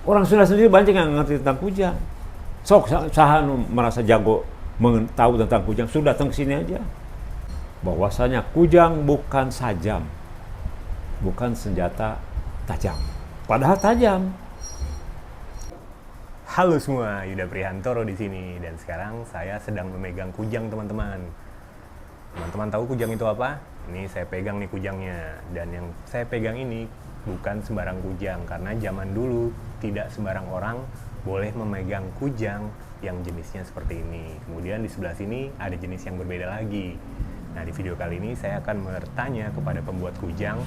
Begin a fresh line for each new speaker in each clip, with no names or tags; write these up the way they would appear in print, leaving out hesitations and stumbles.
Orang Sunda sendiri banyak yang ngerti tentang kujang. Sok saha merasa jago tahu tentang kujang, sudah datang ke sini aja. Bahwasanya kujang bukan sajam, bukan senjata tajam. Padahal tajam.
Halo semua, Yuda Prihantoro di sini dan sekarang saya sedang memegang kujang teman-teman. Teman-teman tahu kujang itu apa? Ini saya pegang nih kujangnya, dan yang saya pegang ini bukan sembarang kujang karena zaman dulu tidak sembarang orang boleh memegang kujang yang jenisnya seperti ini. Kemudian di sebelah sini ada jenis yang berbeda lagi. Nah, di video kali ini saya akan bertanya kepada pembuat kujang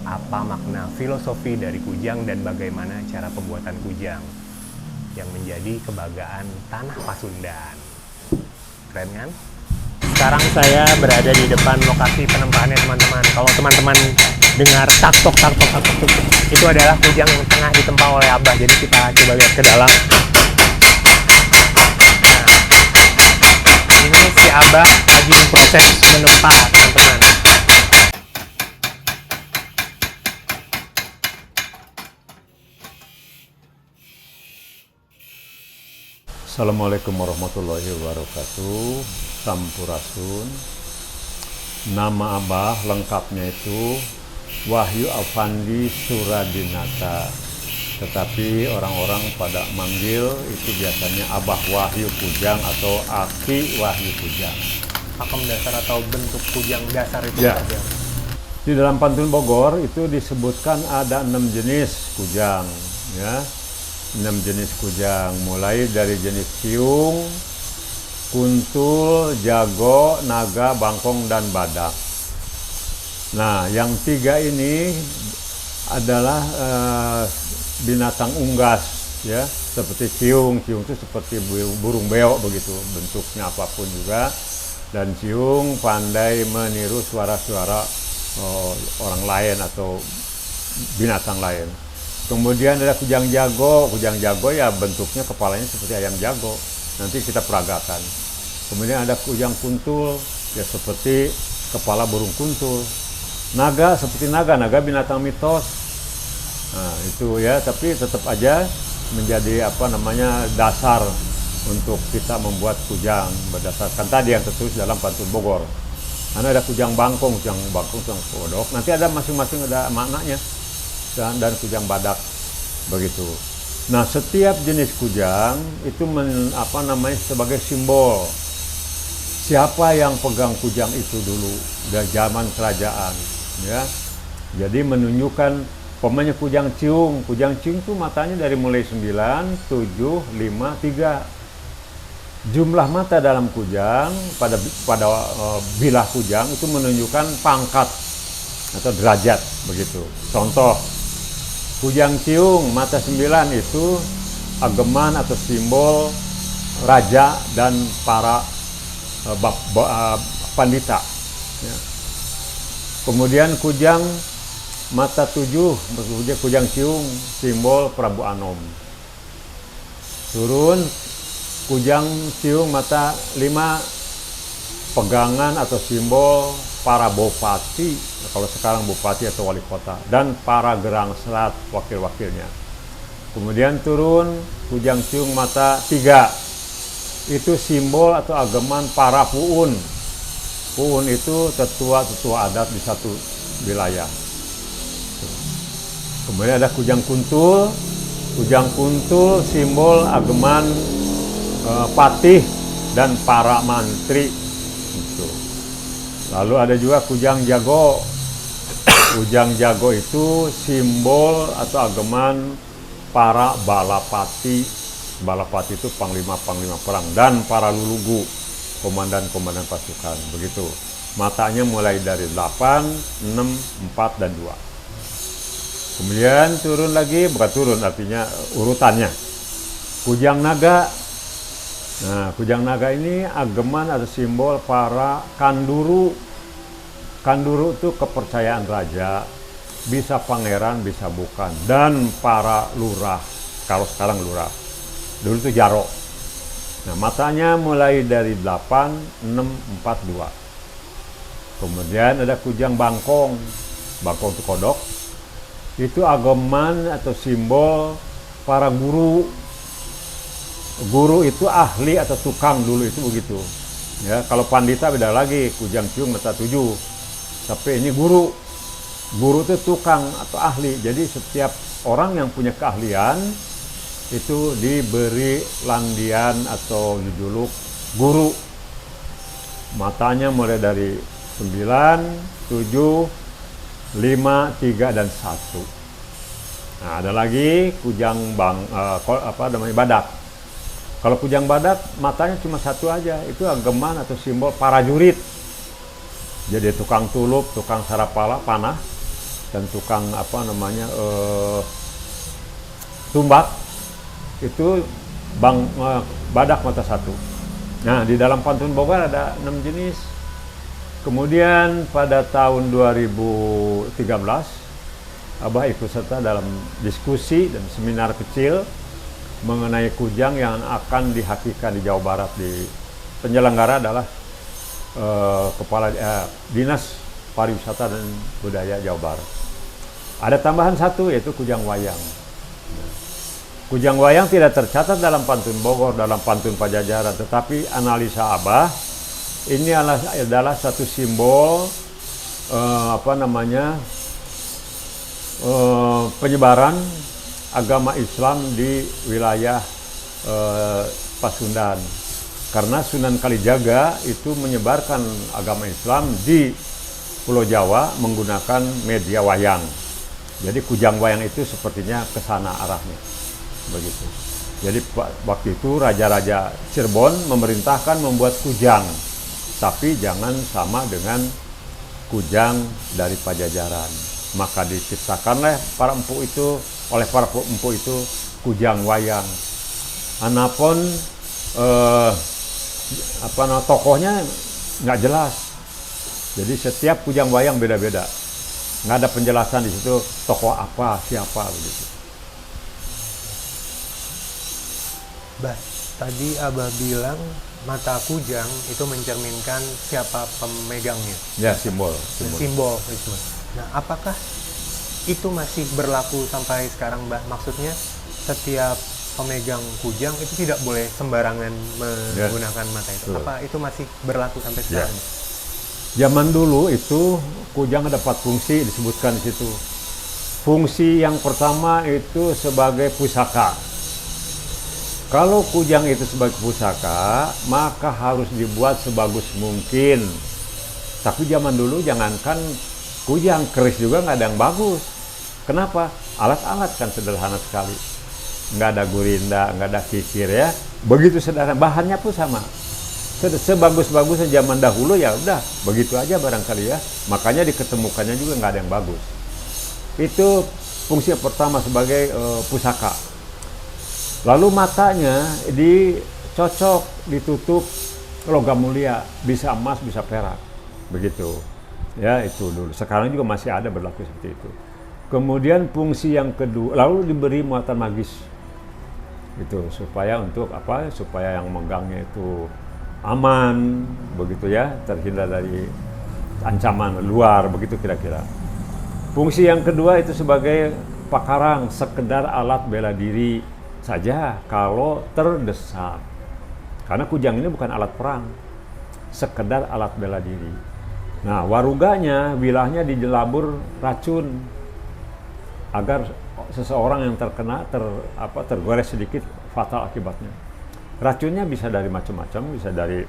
apa makna filosofi dari kujang dan bagaimana cara pembuatan kujang yang menjadi kebanggaan tanah Pasundan. Keren kan? Sekarang saya berada di depan lokasi penempahannya teman-teman. Kalau teman-teman dengar tak-tok, itu adalah kujang yang tengah ditempa oleh Abah. Jadi kita coba lihat ke dalam. Nah, ini si Abah lagi proses menempa teman-teman.
Assalamualaikum warahmatullahi wabarakatuh. Sampurasun. Nama Abah lengkapnya itu Wahyu Afandi Suradinata. Tetapi orang-orang pada manggil itu biasanya Abah Wahyu Kujang atau Aki Wahyu Kujang.
Pakem dasar atau bentuk kujang dasar itu
Ya.
saja.
Di dalam pantun Bogor itu disebutkan ada 6 jenis kujang, ya. 6 jenis kujang, mulai dari jenis siung, kuntul, jago, naga, bangkong, dan badak. Nah, yang 3 ini adalah binatang unggas, ya, seperti siung. Siung itu seperti burung beo begitu, bentuknya apapun juga. Dan siung pandai meniru suara-suara orang lain atau binatang lain. Kemudian ada kujang jago. Kujang jago ya bentuknya kepalanya seperti ayam jago. Nanti kita peragakan. Kemudian ada kujang kuntul, ya seperti kepala burung kuntul. Naga seperti naga binatang mitos. Nah, itu ya, tapi tetap aja menjadi dasar untuk kita membuat kujang berdasarkan tadi yang tertulis dalam pantun Bogor. Karena ada kujang bangkong, kujang kodok. Nanti ada masing-masing ada maknanya. Dan kujang badak begitu. Nah, setiap jenis kujang itu sebagai simbol siapa yang pegang kujang itu dulu dari zaman kerajaan, ya. Jadi menunjukkan pemanya kujang ciung itu matanya dari mulai 9, 7, 5, 3. Jumlah mata dalam kujang pada bilah kujang itu menunjukkan pangkat atau derajat begitu. Contoh, kujang ciung mata 9 itu ageman atau simbol raja dan para pandita, ya. Kemudian kujang mata 7, kujang ciung simbol Prabu Anom. Turun kujang ciung mata 5, pegangan atau simbol para bupati, kalau sekarang bupati atau wali kota, dan para gerang serat wakil-wakilnya. Kemudian turun kujang ciung mata 3, itu simbol atau ageman para puun. Puun itu tetua adat di satu wilayah. Kemudian ada kujang kuntul simbol ageman patih dan para mantri. Lalu ada juga kujang jago. Kujang jago itu simbol atau ageman para balapati. Balapati itu panglima perang, dan para lulugu, komandan pasukan, begitu. Matanya mulai dari 8, 6, 4, dan 2. Kemudian turun lagi, bukan turun artinya urutannya. Kujang naga. Nah, kujang naga ini ageman atau simbol para kanduru. Kanduru itu kepercayaan raja, bisa pangeran, bisa bukan, dan para lurah. Kalau sekarang lurah, dulu itu jaro. Nah, matanya mulai dari 8, 6, 4, 2. Kemudian ada kujang bangkong. Bangkong itu kodok. Itu ageman atau simbol para guru itu ahli atau tukang dulu itu begitu. Ya, kalau pandita beda lagi, kujang ciung mata tujuh. Tapi ini guru itu tukang atau ahli. Jadi setiap orang yang punya keahlian itu diberi landian atau dijuluk guru. Matanya mulai dari 9, 7, 5, 3 dan 1. Nah, ada lagi kujang badak. Kalau kujang badak matanya cuma satu aja, itu ageman atau simbol prajurit. Jadi tukang tulup, tukang sarapala panah, dan tukang tumbak itu badak mata satu. Nah, di dalam pantun Bogor ada 6 jenis. Kemudian pada tahun 2013 Abah ikut serta dalam diskusi dan seminar kecil mengenai kujang yang akan dihakikan di Jawa Barat. Di penyelenggara adalah Kepala Dinas Pariwisata dan Budaya Jawa Barat. Ada tambahan satu, yaitu kujang wayang. Kujang wayang tidak tercatat dalam pantun Bogor, dalam pantun Pajajaran, tetapi analisa Abah ini adalah satu simbol penyebaran agama Islam di wilayah Pasundan. Karena Sunan Kalijaga itu menyebarkan agama Islam di Pulau Jawa menggunakan media wayang. Jadi kujang wayang itu sepertinya ke sana arahnya. Begitu. Jadi waktu itu raja-raja Cirebon memerintahkan membuat kujang, tapi jangan sama dengan kujang dari Pajajaran. Maka diciptakanlah oleh para empu itu kujang wayang. Anapun tokohnya nggak jelas. Jadi setiap kujang wayang beda-beda. Nggak ada penjelasan di situ tokoh apa, siapa begitu.
Bah, tadi Abah bilang mata kujang itu mencerminkan siapa pemegangnya.
Ya, simbol.
Itu. Nah, apakah itu masih berlaku sampai sekarang, Mbah? Maksudnya setiap pemegang kujang itu tidak boleh sembarangan menggunakan mata itu. Apa itu masih berlaku sampai sekarang?
Zaman dulu itu kujang ada 4 fungsi disebutkan di situ. Fungsi yang pertama itu sebagai pusaka. Kalau kujang itu sebagai pusaka, maka harus dibuat sebagus mungkin. Tapi zaman dulu jangankan kujang, keris juga nggak ada yang bagus. Kenapa? Alat-alat kan sederhana sekali. Nggak ada gurinda, nggak ada kikir ya. Begitu sederhana, bahannya pun sama. Sebagus-bagusnya zaman dahulu ya udah begitu aja barangkali ya. Makanya diketemukannya juga nggak ada yang bagus. Itu fungsi pertama sebagai pusaka. Lalu matanya dicocok, ditutup logam mulia, bisa emas, bisa perak, begitu. Ya itu dulu. Sekarang juga masih ada berlaku seperti itu. Kemudian fungsi yang kedua, lalu diberi muatan magis, gitu supaya supaya yang megangnya itu aman, begitu ya, terhindar dari ancaman luar, begitu kira-kira. Fungsi yang kedua itu sebagai pakarang, sekedar alat bela diri saja kalau terdesak. Karena kujang ini bukan alat perang, sekedar alat bela diri. Nah, waruganya bilahnya dijelabur racun agar seseorang yang terkena tergores sedikit fatal akibatnya. Racunnya bisa dari macam-macam, bisa dari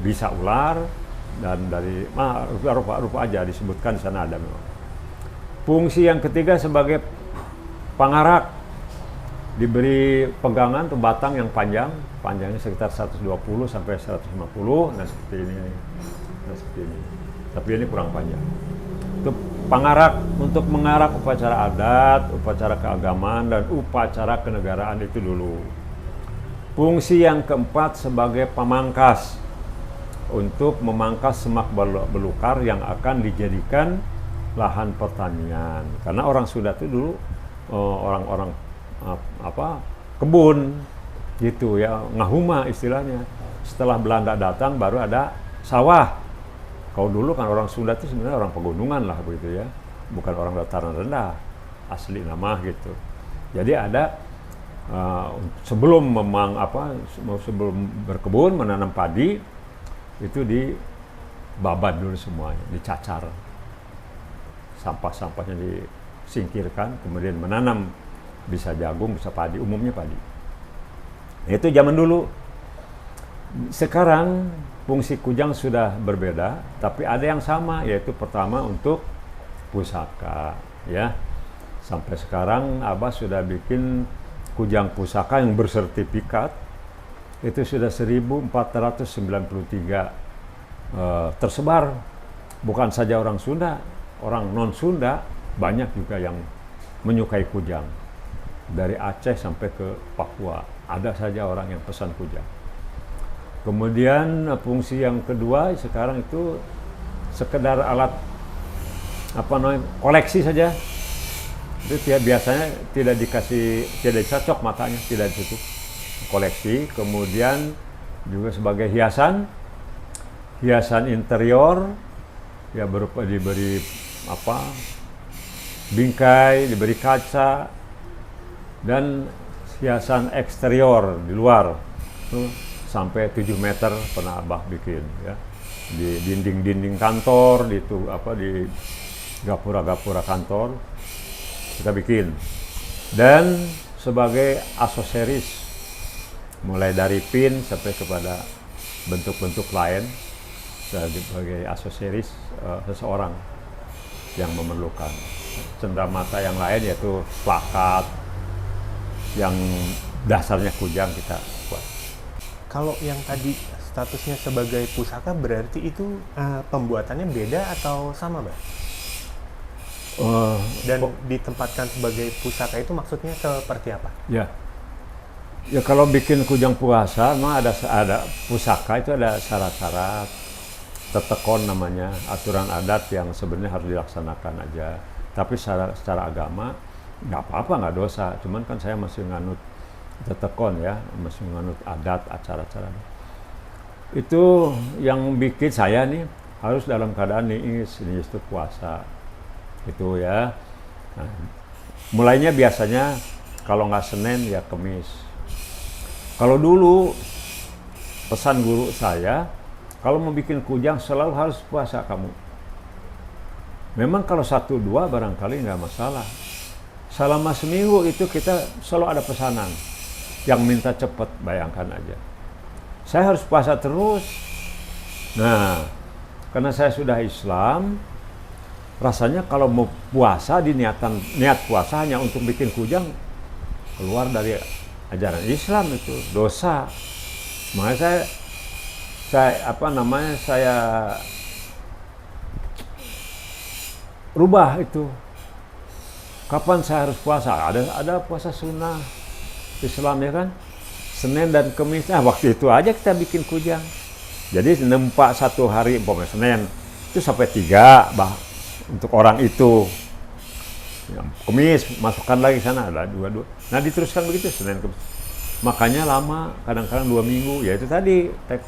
bisa ular dan dari rupa-rupa aja disebutkan di sana ada memang. Fungsi yang ketiga sebagai pangarak, diberi pegangan atau batang yang panjangnya sekitar 120 sampai 150, nah seperti ini. Tapi ini kurang panjang. Itu pangarak untuk mengarak upacara adat, upacara keagamaan dan upacara kenegaraan itu dulu. Fungsi yang keempat sebagai pamangkas, untuk memangkas semak belukar yang akan dijadikan lahan pertanian. Karena orang Sunda itu dulu orang-orang kebun gitu ya, ngahuma istilahnya. Setelah Belanda datang baru ada sawah. Kalau dulu kan orang Sunda itu sebenarnya orang pegunungan lah begitu ya, bukan orang dataran rendah asli nama gitu. Jadi ada sebelum sebelum berkebun menanam padi itu dibabat dulu semuanya, dicacar, sampah-sampahnya disingkirkan, kemudian menanam bisa jagung, bisa padi, umumnya padi. Itu zaman dulu. Sekarang fungsi kujang sudah berbeda, tapi ada yang sama, yaitu pertama untuk pusaka, ya. Sampai sekarang Abah sudah bikin kujang pusaka yang bersertifikat, itu sudah 1493 tersebar. Bukan saja orang Sunda, orang non-Sunda banyak juga yang menyukai kujang. Dari Aceh sampai ke Papua, ada saja orang yang pesan kujang. Kemudian fungsi yang kedua sekarang itu sekedar alat koleksi saja. Itu biasanya tidak dicocok matanya, tidak ditutup. Koleksi, kemudian juga sebagai hiasan interior, ya berupa diberi bingkai, diberi kaca, dan hiasan eksterior di luar. Sampai 7 meter pernah Abah bikin, ya, di dinding-dinding kantor, di gapura-gapura kantor kita bikin, dan sebagai aksesoris mulai dari pin sampai kepada bentuk-bentuk lain sebagai aksesoris seseorang yang memerlukan. Cenderamata yang lain yaitu plakat yang dasarnya kujang kita buat.
Kalau yang tadi statusnya sebagai pusaka berarti itu pembuatannya beda atau sama, Bang? Dan ditempatkan sebagai pusaka itu maksudnya seperti apa?
Ya kalau bikin kujang puasa memang ada pusaka itu ada syarat-syarat, tetekon namanya, aturan adat yang sebenarnya harus dilaksanakan aja. Tapi secara agama nggak apa-apa, nggak dosa. Cuman kan saya masih nganut tetekon, ya, masih nganut adat, acara-acara. Itu yang bikin saya nih harus dalam keadaan niis itu puasa itu, ya. Nah, mulainya biasanya kalau nggak Senin ya Kemis. Kalau dulu pesan guru saya, kalau mau bikin kujang selalu harus puasa kamu. Memang kalau 1-2 barangkali nggak masalah. Selama seminggu itu kita selalu ada pesanan yang minta cepat, bayangkan aja. Saya harus puasa terus. Nah, karena saya sudah Islam, rasanya kalau mau puasa niat puasa hanya untuk bikin kujang, keluar dari ajaran Islam, itu dosa. Makanya saya rubah itu. Kapan saya harus puasa? Ada puasa sunnah Islam, ya kan? Senin dan Kemis. Nah, waktu itu aja kita bikin kujang. Jadi nempak 1 hari, umpamanya Senin itu sampai 3 untuk orang itu. Kemis masukkan lagi sana, ada 2. Nah, diteruskan begitu Senin Kemis. Makanya lama, kadang-kadang 2 minggu. Ya itu tadi, tek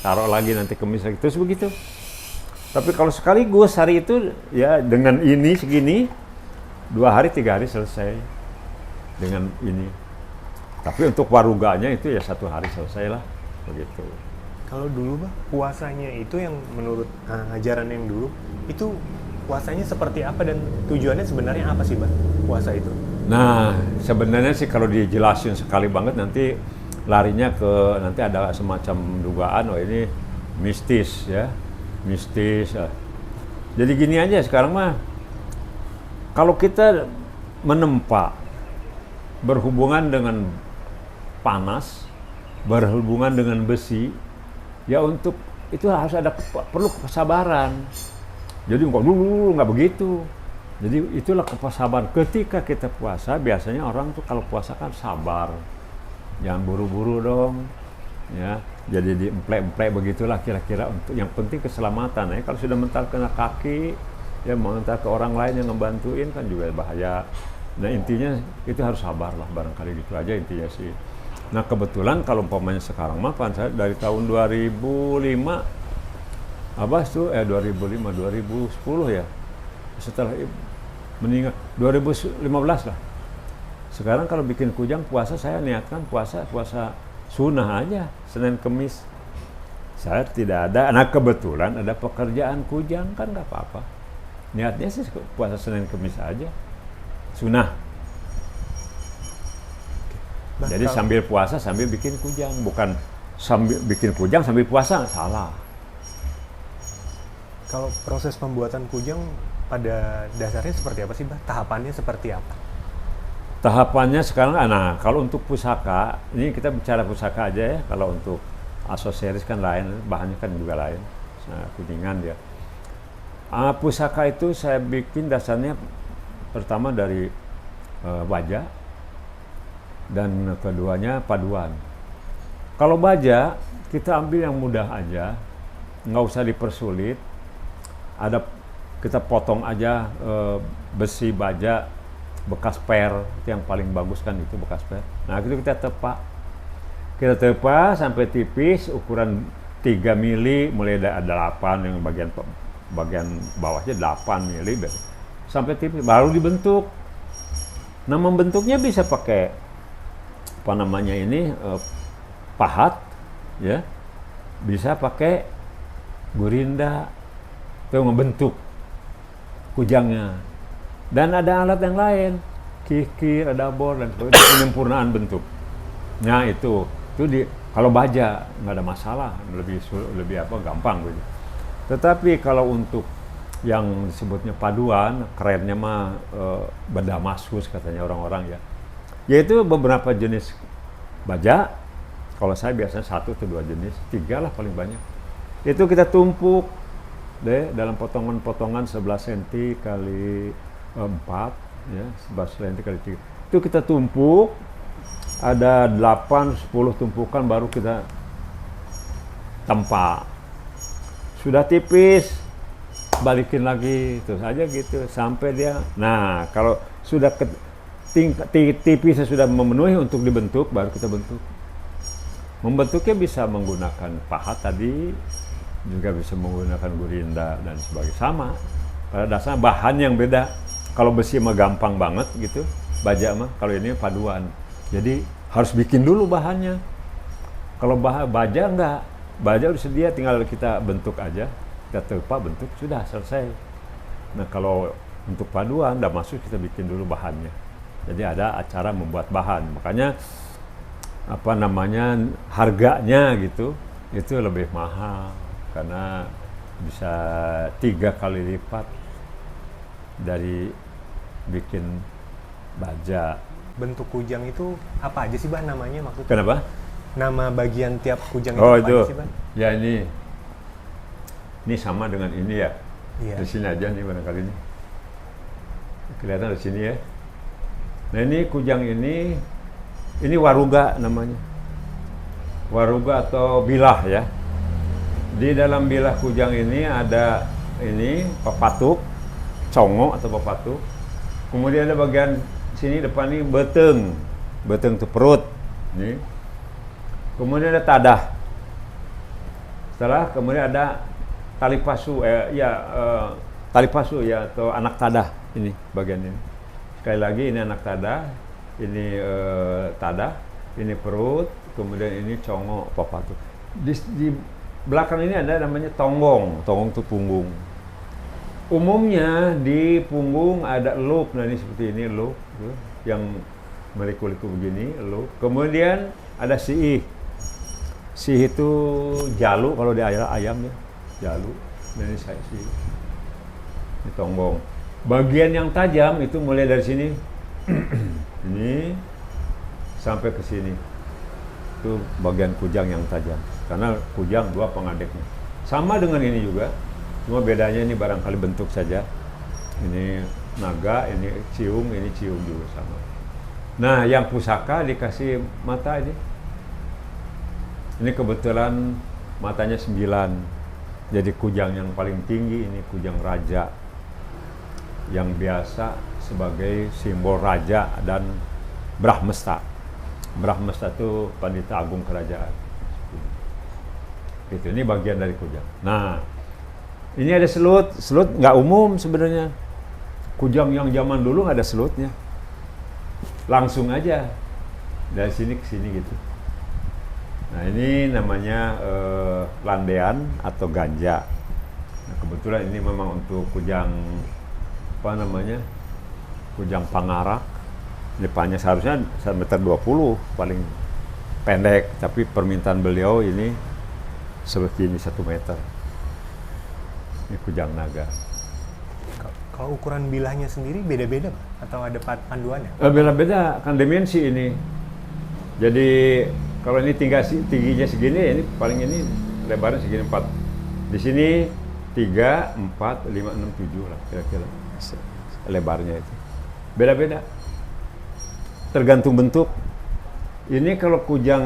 taruh lagi, nanti Kemis lagi, terus begitu. Tapi kalau sekaligus hari itu, ya dengan ini segini, 2 hari 3 hari selesai dengan ini. Tapi untuk waruganya itu ya 1 hari selesai lah, begitu.
Kalau dulu, Bang, puasanya itu yang menurut ajaran yang dulu itu puasanya seperti apa dan tujuannya sebenarnya apa sih, Bang, puasa itu?
Nah, sebenarnya sih kalau dijelasin sekali banget nanti larinya ke, nanti ada semacam dugaan, ini mistis, ya, mistis. Jadi gini aja sekarang mah, kalau kita menempa berhubungan dengan panas, berhubungan dengan besi, ya untuk itu harus perlu kesabaran. Jadi nggak begitu. Jadi itulah kesabaran. Ketika kita puasa, biasanya orang tuh kalau puasa kan sabar, jangan buru-buru dong, ya. Jadi diemplek-emplek begitulah kira-kira, untuk yang penting keselamatan. Ya kalau sudah mental kena kaki, ya mau mental ke orang lain yang ngebantuin kan juga bahaya. Nah intinya itu harus sabar lah, barangkali gitu aja intinya sih. Nah kebetulan kalau umpamanya sekarang mah kan saya dari tahun 2005 2010 ya, setelah meninggal 2015 lah Sekarang kalau bikin kujang puasa, saya niatkan puasa sunnah aja, Senin Kemis. Saya tidak ada, nah kebetulan ada pekerjaan kujang kan nggak apa-apa. Niatnya sih puasa Senin Kemis aja, sunnah. Jadi sambil puasa sambil bikin kujang, bukan sambil bikin kujang sambil puasa, salah.
Kalau proses pembuatan kujang pada dasarnya seperti apa sih, Bah? Tahapannya seperti apa?
Tahapannya sekarang, nah kalau untuk pusaka, ini kita bicara pusaka aja ya. Kalau untuk aksesoris kan lain, bahannya kan juga lain. Nah, kuningan dia. Pusaka itu saya bikin dasarnya pertama dari baja, dan keduanya paduan. Kalau baja, kita ambil yang mudah aja, nggak usah dipersulit. Kita potong aja besi baja bekas per, itu yang paling bagus kan, itu bekas per. Nah itu kita tepak sampai tipis, ukuran 3 mili, mulai dari 8 yang bagian bawahnya 8 mili sampai tipis, baru dibentuk. Nah membentuknya bisa pakai pahat, ya, bisa pakai gurinda, itu membentuk kujangnya. Dan ada alat yang lain, kikir, ada bor, dan penyempurnaan bentuk. Nah itu kalau baja nggak ada masalah, lebih gampang gitu. Tetapi kalau untuk yang disebutnya paduan, kerennya mah berdamaskus katanya orang-orang ya. Yaitu beberapa jenis baja. Kalau saya biasanya 1 atau 2 jenis, 3 lah paling banyak. Itu kita tumpuk deh dalam potongan-potongan 11 cm kali 4, ya, 11 cm kali 3. Itu kita tumpuk, ada 8-10 tumpukan, baru kita tempa. Sudah tipis, balikin lagi, terus aja gitu sampai dia. Nah, kalau sudah tipisnya sudah memenuhi untuk dibentuk, baru kita bentuk. Membentuknya bisa menggunakan pahat tadi, juga bisa menggunakan gurinda dan sebagainya. Sama, pada dasarnya bahan yang beda. Kalau besi mah gampang banget gitu, baja mah, kalau ini paduan. Jadi harus bikin dulu bahannya. Kalau baja enggak, baja udah sedia, tinggal kita bentuk aja, kita tepa bentuk, sudah selesai. Nah kalau untuk paduan, udah masuk kita bikin dulu bahannya. Jadi ada acara membuat bahan, makanya harganya gitu itu lebih mahal karena bisa 3 kali lipat dari bikin baja.
Bentuk kujang itu apa aja sih, Bah, namanya maksudnya?
Kenapa?
Nama bagian tiap kujang itu
Oh
apa
itu
aja sih, Bah?
ya ini sama dengan ini ya.
Iya.
Di sini aja nih barangkali ini kelihatan di sini ya. Nah ini kujang ini waruga namanya, waruga atau bilah ya. Di dalam bilah kujang ini ada ini pepatuk, congo atau pepatuk. Kemudian ada bagian sini depan ini beteng itu perut. Nih. Kemudian ada tadah. Kemudian ada tali pasu, tali pasu ya, atau anak tadah ini bagian ini. Sekali lagi ini anak tadah, ini tadah, ini perut, kemudian ini congo pepatuk. Di belakang ini ada namanya tonggong itu punggung. Umumnya di punggung ada elup, nah ini seperti ini elup, yang meliku-liku begini elup. Kemudian ada siih itu jalu kalau di ayam ya, jalu. Nah ini saya siih, ini tonggong. Bagian yang tajam itu mulai dari sini, ini sampai ke sini. Itu bagian kujang yang tajam. Karena kujang 2 pengadeknya. Sama dengan ini juga, cuma bedanya ini barangkali bentuk saja. Ini naga, ini ciung juga sama. Nah, yang pusaka dikasih mata ini. Ini kebetulan matanya 9. Jadi kujang yang paling tinggi ini kujang raja, yang biasa sebagai simbol raja dan Brahmesta. Brahmesta itu pandita agung kerajaan. Gitu, ini bagian dari kujang. Nah, ini ada selut nggak umum sebenarnya. Kujang yang zaman dulu nggak ada selutnya. langsung aja dari sini ke sini gitu. Nah ini namanya landean atau ganja. Nah, kebetulan ini memang untuk kujang apa namanya, kujang pangarak. Depannya seharusnya 1,20 meter paling pendek, tapi permintaan beliau ini sebegini 1 meter. Ini kujang naga.
Kalau ukuran bilahnya sendiri beda-beda Pak? Atau ada panduannya?
Beda-beda kan dimensi ini. Jadi kalau ini tingginya segini, ini paling ini lebarnya segini 4. Di sini 3, 4, 5, 6, 7 lah kira-kira lebarnya itu. Beda-beda. Tergantung bentuk. Ini kalau kujang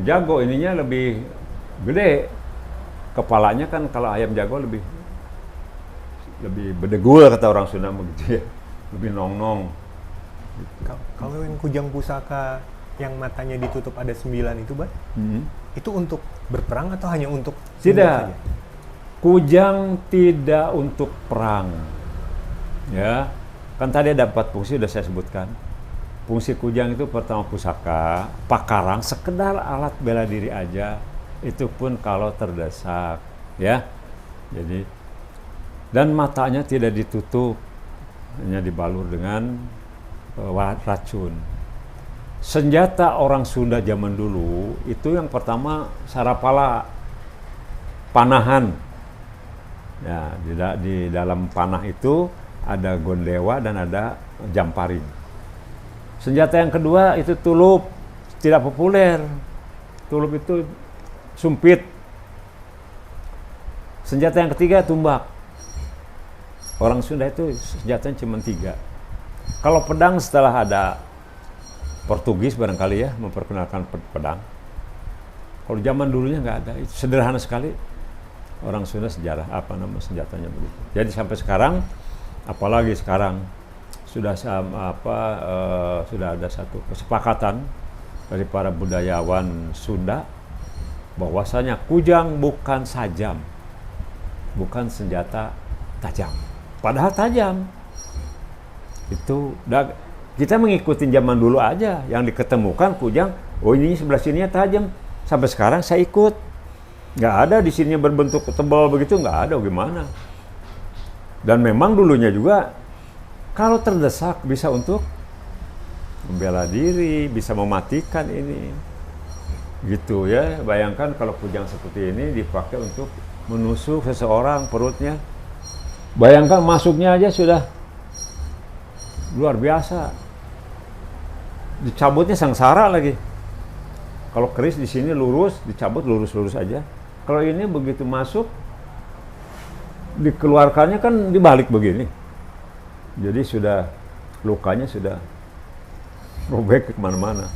jago ininya lebih gede. Kepalanya kan kalau ayam jago lebih bedegul kata orang Sunda begitu ya. Lebih nong-nong.
Kalau yang kujang pusaka yang matanya ditutup ada 9 itu, Bang, itu untuk berperang atau hanya untuk
tidak? Kujang tidak untuk perang. Ya, kan tadi ada 4 fungsi sudah saya sebutkan. Fungsi kujang itu pertama pusaka, pakarang, sekedar alat bela diri aja. Itu pun kalau terdesak, ya. Jadi, dan matanya tidak ditutup, hanya dibalur dengan racun. Senjata orang Sunda zaman dulu itu yang pertama sarapala, panahan. Ya, di dalam panah itu ada gondewa dan ada jamparing. Senjata yang kedua itu tulup, tidak populer. Tulup itu sumpit. Senjata yang ketiga tumbak. Orang Sunda itu senjatanya cuma 3. Kalau pedang setelah ada Portugis barangkali ya memperkenalkan pedang. Kalau zaman dulunya nggak ada, itu sederhana sekali. Orang Sunda sejarah senjatanya begitu. Jadi sampai sekarang, apalagi sekarang sudah ada satu kesepakatan dari para budayawan Sunda bahwasanya kujang bukan sajam, bukan senjata tajam. Padahal tajam. Itu kita mengikuti zaman dulu aja yang diketemukan kujang. Oh ini sebelah sininya tajam. Sampai sekarang saya ikut. Nggak ada di sini berbentuk tebal begitu, nggak ada, gimana. Dan memang dulunya juga kalau terdesak bisa untuk membela diri, bisa mematikan ini. Gitu ya, bayangkan kalau kujang seperti ini dipakai untuk menusuk seseorang perutnya. Bayangkan masuknya aja sudah luar biasa. Dicabutnya sengsara lagi. Kalau keris di sini lurus, dicabut lurus-lurus aja. Kalau ini begitu masuk, dikeluarkannya kan dibalik begini. Jadi sudah lukanya sudah robek ke kemana-mana.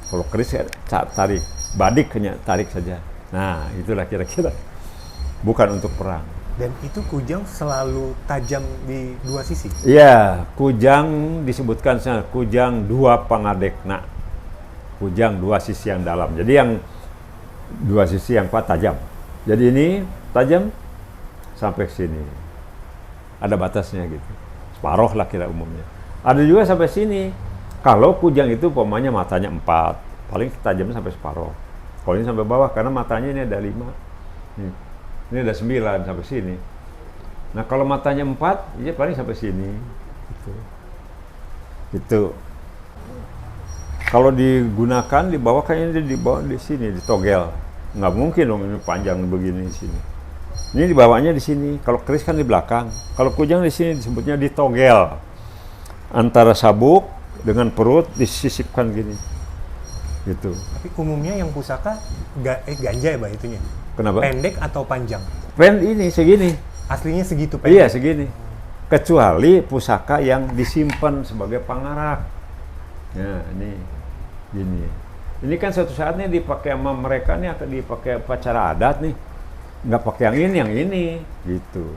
Kalau keris tarik, badik hanya tarik saja. Nah itulah kira-kira. Bukan untuk perang.
Dan itu kujang selalu tajam di 2 sisi?
Iya, kujang disebutkan kujang 2 pangadekna. Kujang 2 sisi yang dalam. Jadi yang 2 sisi yang kuat tajam. Jadi ini tajam sampai ke sini. Ada batasnya gitu. Separuh lah kira umumnya. Ada juga sampai sini. Kalau kujang itu umpamanya matanya 4, paling tajamnya sampai separuh. Kalau ini sampai bawah karena matanya ini ada 5. Ini ada 9 sampai sini. Nah kalau matanya 4, ya paling sampai sini. Gitu. Kalau digunakan dibawa kayaknya dibawa di sini, ditogel. Nggak mungkin dong ini panjang begini di sini. Ini dibawanya di sini. Kalau keris kan di belakang. Kalau kujang di sini disebutnya ditogel. Antara sabuk dengan perut disisipkan gini. Gitu.
Tapi umumnya yang pusaka ganja ya Pak itunya?
Kenapa?
Pendek atau panjang?
Ini segini.
Aslinya segitu pendek?
Iya segini. Kecuali pusaka yang disimpan sebagai pangarak. Ya ini gini. Ini kan suatu saatnya dipakai sama mereka nih, akan dipakai upacara adat nih. Nggak pakai yang ini gitu.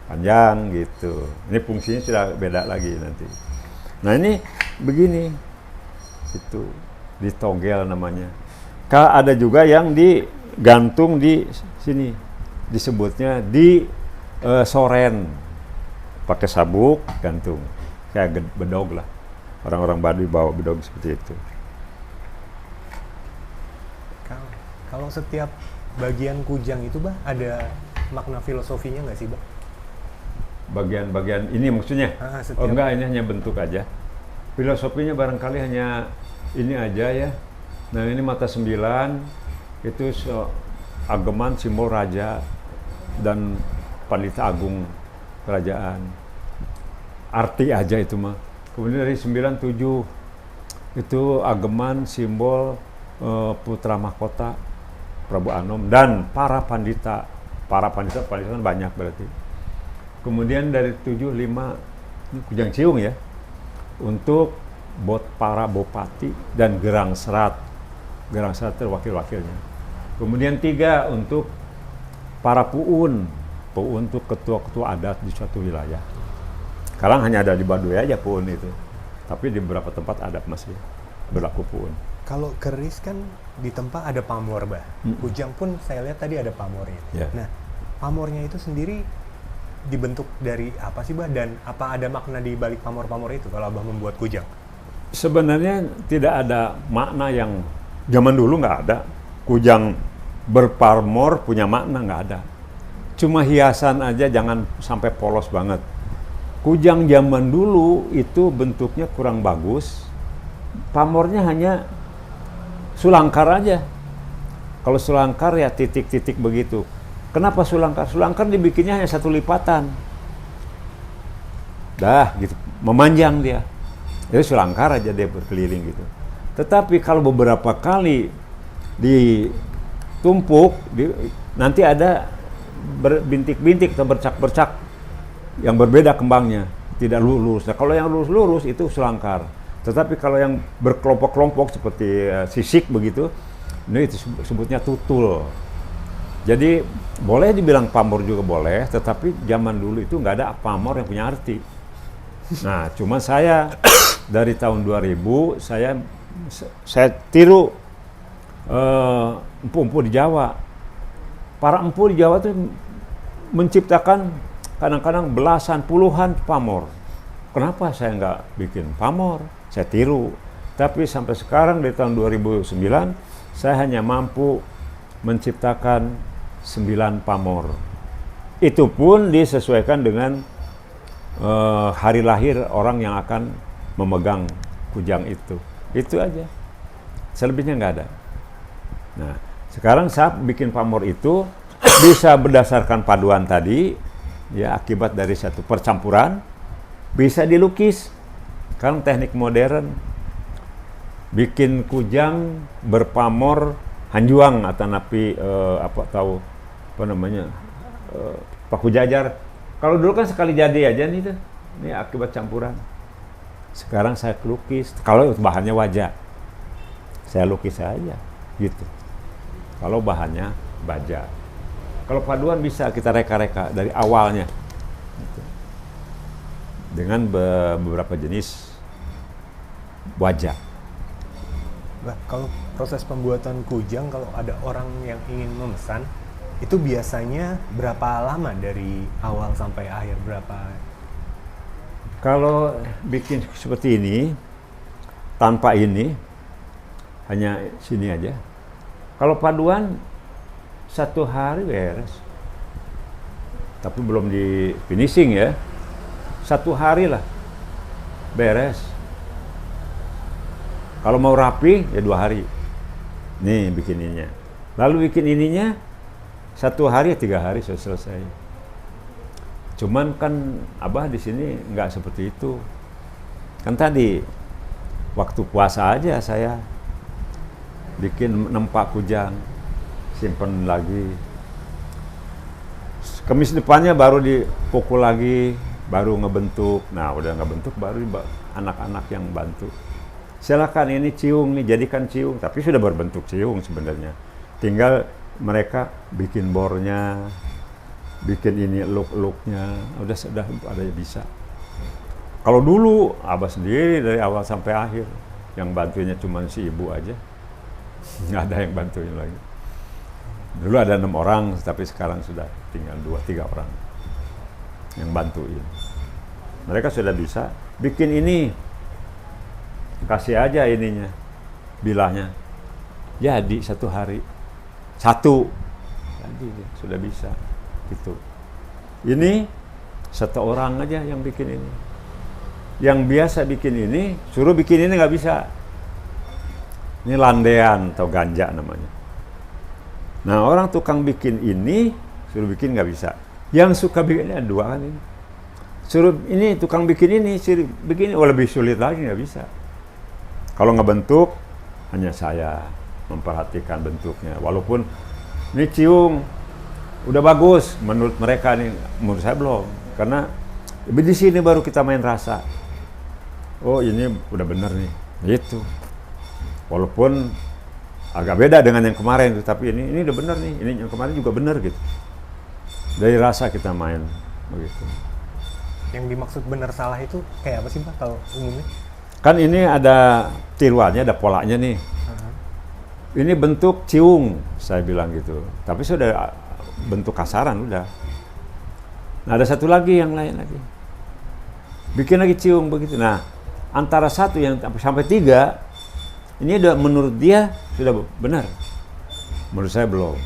Panjang gitu. Ini fungsinya sudah beda lagi nanti. Nah ini begini. Itu ditogel namanya. Ada juga yang digantung di sini. Disebutnya di soren. Pakai sabuk gantung. Kayak bedog lah. Orang-orang Baduy bawa bedog seperti itu.
Kalau setiap bagian kujang itu, Bah, ada makna filosofinya nggak sih, Bah?
Bagian-bagian ini maksudnya? Oh enggak, ini hanya bentuk aja. Filosofinya barangkali hanya ini aja ya. Nah ini mata 9, itu ageman simbol raja dan Pandita Agung kerajaan. Arti aja itu mah. Kemudian dari 9, 7 itu ageman simbol putra mahkota Prabu Anom dan para pandita kan banyak berarti. Kemudian dari 7, 5 ini Kujang Ciung ya, untuk para bupati dan Gerang Serat itu wakil-wakilnya. Kemudian 3 untuk para puun untuk ketua-ketua adat di suatu wilayah. Sekarang hanya ada di Baduy aja puun itu, tapi di beberapa tempat adat masih berlaku puun.
Kalau keris kan di tempat ada pamor, Bah. Kujang pun saya lihat tadi ada pamornya.
Yeah.
Nah, pamornya itu sendiri dibentuk dari apa sih, Bah? Dan apa ada makna di balik pamor-pamor itu kalau Abah membuat kujang?
Sebenarnya tidak ada makna yang zaman dulu nggak ada. Kujang berpamor punya makna nggak ada. Cuma hiasan aja, jangan sampai polos banget. Kujang zaman dulu itu bentuknya kurang bagus. Pamornya hanya sulangkar aja. Kalau sulangkar ya titik-titik begitu. Kenapa sulangkar? Sulangkar dibikinnya hanya 1 lipatan. Dah gitu, memanjang dia. Jadi sulangkar aja dia berkeliling gitu. Tetapi kalau beberapa kali ditumpuk, nanti ada berbintik-bintik atau bercak-bercak yang berbeda kembangnya, tidak lurus. Nah, kalau yang lurus-lurus itu sulangkar. Tetapi kalau yang berkelompok-kelompok seperti sisik begitu, ini itu sebutnya tutul. Jadi boleh dibilang pamor juga boleh, tetapi zaman dulu itu nggak ada pamor yang punya arti. Nah, cuma saya dari tahun 2000 saya tiru empu-empu di Jawa. Para empu di Jawa itu menciptakan kadang-kadang belasan, puluhan pamor. Kenapa saya nggak bikin pamor? Saya tiru. Tapi sampai sekarang di tahun 2009 saya hanya mampu menciptakan 9 pamor. Itu pun disesuaikan dengan hari lahir orang yang akan memegang kujang itu. Itu aja. Selebihnya nggak ada. Nah, sekarang saya bikin pamor itu bisa berdasarkan paduan tadi, ya akibat dari satu percampuran, bisa dilukis. Sekarang teknik modern, bikin kujang berpamor hanjuang atau napi paku jajar. Kalau dulu kan sekali jadi aja nih tuh, ini akibat campuran. Sekarang saya lukis. Kalau bahannya wajah, saya lukis aja, gitu. Kalau bahannya baja. Kalau paduan bisa kita reka-reka dari awalnya, gitu. Dengan beberapa jenis wajah.
Bah, kalau proses pembuatan kujang, kalau ada orang yang ingin memesan, itu biasanya berapa lama dari awal sampai akhir? Berapa?
Kalau bikin seperti ini, tanpa ini, hanya sini aja. Kalau paduan, 1 hari beres. Tapi belum di finishing ya. 1 hari lah, beres. Kalau mau rapi, ya 2 hari. Nih bikin ininya. Lalu bikin ininya, 1 hari, 3 hari sudah selesai. Cuman kan Abah di sini nggak seperti itu. Kan tadi waktu puasa aja saya bikin nempak kujang, simpen lagi. Kamis depannya baru dipukul lagi, baru ngebentuk. Nah udah ngebentuk baru anak-anak yang bantu. Silakan ini ciung nih, jadikan ciung. Tapi sudah berbentuk ciung sebenarnya. Tinggal mereka bikin bornya, bikin ini look-looknya, udah ada bisa. Kalau dulu Abah sendiri dari awal sampai akhir, yang bantunya cuma si ibu aja, nggak ada yang bantuin lagi. Dulu ada 6 orang, tapi sekarang sudah tinggal 2-3 orang yang bantuin. Mereka sudah bisa bikin ini kasih aja ininya, bilahnya. Jadi 1 hari 1, jadi sudah bisa gitu. Ini 1 orang aja yang bikin ini. Yang biasa bikin ini, suruh bikin ini nggak bisa. Ini landean atau ganja namanya. Nah, orang tukang bikin ini, suruh bikin nggak bisa. Yang suka bikinnya 2 kan ini. Suruh ini tukang bikin ini, suruh bikin, lebih sulit lagi, nggak bisa. Kalau ngebentuk, hanya saya memperhatikan bentuknya. Walaupun ini ciung udah bagus menurut mereka nih, menurut saya belum. Karena di sini baru kita main rasa. Oh, ini udah bener nih, gitu. Walaupun agak beda dengan yang kemarin, tapi ini udah bener nih. Ini yang kemarin juga bener gitu. Dari rasa kita main begitu.
Yang dimaksud benar salah itu kayak apa sih Pak kalau umumnya?
Kan ini ada tiruannya, ada polanya nih. Ini bentuk ciung, saya bilang gitu. Tapi sudah bentuk kasaran udah. Nah, ada satu lagi yang lain lagi. Bikin lagi ciung begitu. Nah, antara 1 yang sampai 3, ini udah menurut dia sudah benar. Menurut saya belum.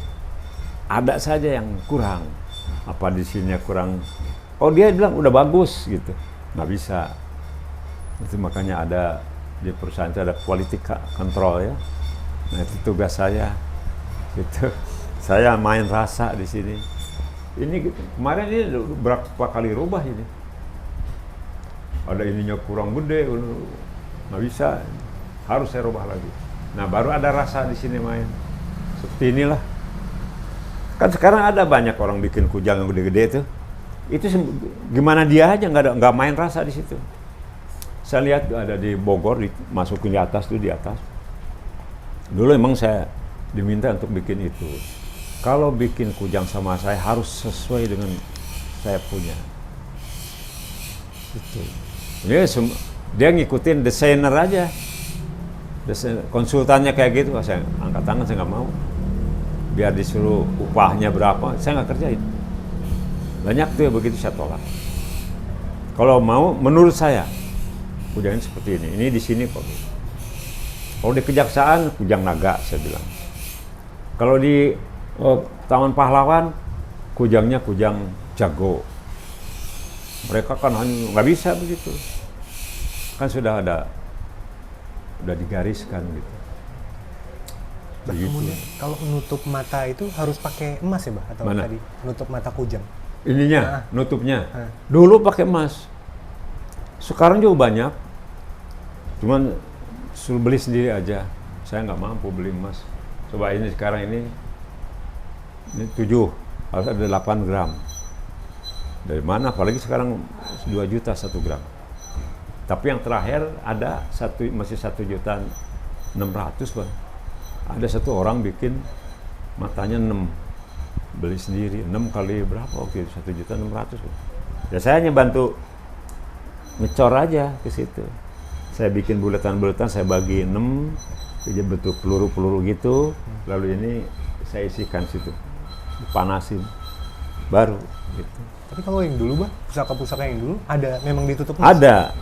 Ada saja yang kurang. Apa di sini kurang? Oh, dia bilang udah bagus gitu. Nggak bisa. Itu makanya ada di perusahaan itu ada quality control ya. Nah, itu tugas saya. Gitu. Saya main rasa di sini. Ini gitu. Kemarin ini berapa kali rubah ini. Ada ininya kurang gede, nggak bisa. Harus saya rubah lagi. Nah, baru ada rasa di sini main. Seperti inilah. Kan sekarang ada banyak orang bikin kujang yang gede-gede itu. Itu gimana dia aja nggak main rasa di situ. Saya lihat ada di Bogor, masukin di atas tuh, di atas. Dulu emang saya diminta untuk bikin itu. Kalau bikin kujang sama saya harus sesuai dengan saya punya. Itu. Dia ngikutin desainer aja. Konsultannya kayak gitu, saya angkat tangan, saya nggak mau. Biar disuruh upahnya berapa, saya nggak kerjain. Banyak tuh ya begitu, saya tolak. Kalau mau, menurut saya, kujang ini seperti ini. Ini di sini kok. Kalau di Kejaksaan, kujang naga, saya bilang. Kalau di Taman Pahlawan, kujangnya kujang jago. Mereka kan hanya nggak bisa begitu. Kan sudah digariskan gitu.
Bah, kemudian kalau menutup mata itu harus pakai emas ya, Bah? Atau
Mana?
tadi menutup mata kujang?
Ininya, nutupnya. Dulu pakai emas. Sekarang juga banyak. Cuman suruh beli sendiri aja. Saya nggak mampu beli emas. Coba ini sekarang ini 7, harus ada 8 gram. Dari mana? Apalagi sekarang 2 juta 1 gram. Tapi yang terakhir ada masih 1.600.000 Bang. Ada satu orang bikin matanya 6. Beli sendiri 6 kali berapa? Oke, 1.600.000 Bang. Ya saya hanya bantu ngecor aja ke situ. Saya bikin bulatan-bulatan, saya bagi 6, jadi bentuk peluru-peluru gitu. Lalu ini saya isikan situ, dipanasin, baru gitu.
Tapi kalau yang dulu, Bah, pusaka-pusaka yang dulu ada memang ditutup emas?
Ada.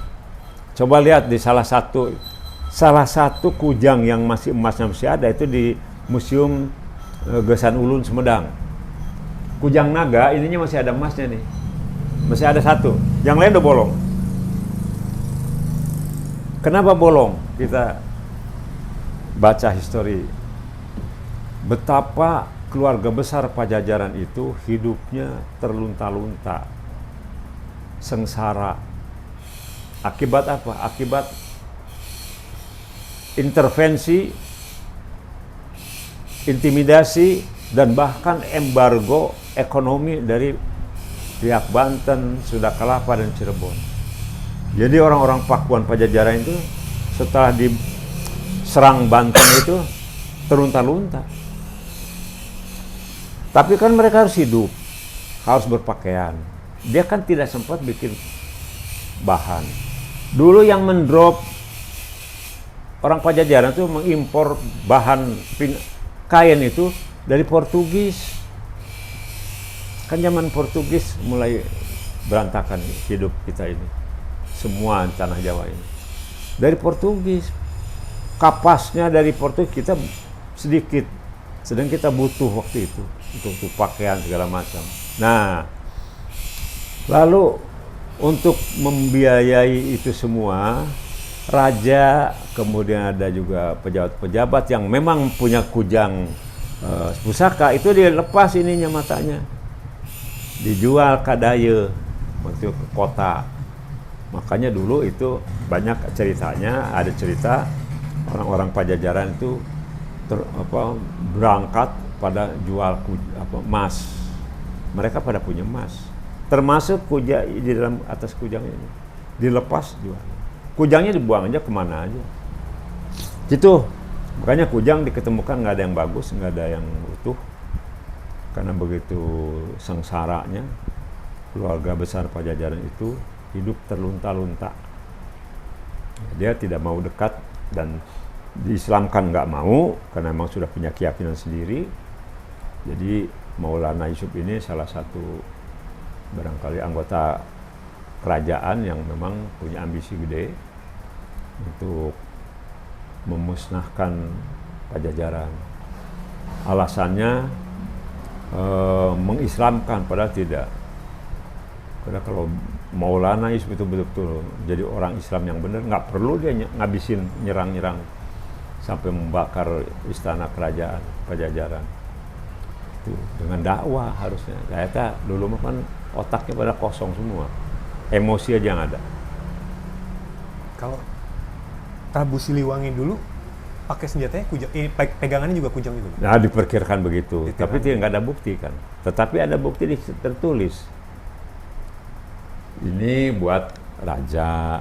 Coba lihat di salah satu kujang yang masih emasnya masih ada itu di Museum Gesan Ulun Sumedang. Kujang naga ininya masih ada emasnya nih. Masih ada 1. Yang lain udah bolong. Kenapa bolong? Kita baca histori. Betapa keluarga besar Pajajaran itu hidupnya terlunta-lunta. Sengsara. Akibat apa? Akibat intervensi, intimidasi, dan bahkan embargo ekonomi dari pihak Banten, Sunda Kelapa, dan Cirebon. Jadi orang-orang Pakuan Pajajaran itu setelah diserang Banten itu terlunta-lunta. Tapi kan mereka harus hidup, harus berpakaian. Dia kan tidak sempat bikin bahan. Dulu yang mendrop orang Pajajaran itu mengimpor bahan kain itu dari Portugis. Kan zaman Portugis mulai berantakan hidup kita ini. Semua tanah Jawa ini. dari Portugis. Kapasnya dari Portugis kita sedikit, sedang kita butuh waktu itu untuk pakaian segala macam. Nah, lalu untuk membiayai itu semua, raja, kemudian ada juga pejabat-pejabat yang memang punya kujang pusaka, itu dilepas ininya matanya, dijual ke daya, waktu ke kota. Makanya dulu itu banyak ceritanya, ada cerita orang-orang Pajajaran itu berangkat pada jual emas. Mereka pada punya emas, termasuk kuja di dalam atas kujang ini, dilepas jual. Kujangnya dibuang aja kemana aja. Gitu. Makanya kujang diketemukan nggak ada yang bagus, nggak ada yang utuh, karena begitu sengsaranya keluarga besar Pajajaran itu hidup terlunta-lunta. Dia tidak mau dekat dan diislamkan nggak mau karena memang sudah punya keyakinan sendiri. Jadi Maulana Yusuf ini salah satu barangkali anggota kerajaan yang memang punya ambisi gede untuk memusnahkan Pajajaran. Alasannya mengislamkan, padahal tidak. Karena kalau Maulana Yusuf itu betul-betul jadi orang Islam yang benar, nggak perlu dia ngabisin nyerang-nyerang sampai membakar istana kerajaan Pajajaran. Itu dengan dakwah harusnya. Ternyata dulu kan otaknya pada kosong semua, emosi aja yang ada.
Kalau Prabu Siliwangi dulu pakai senjatanya kujang, pegangannya juga kujang itu.
Nah, diperkirakan begitu, tapi nggak ada bukti kan. Tetapi ada bukti tertulis. Ini buat raja,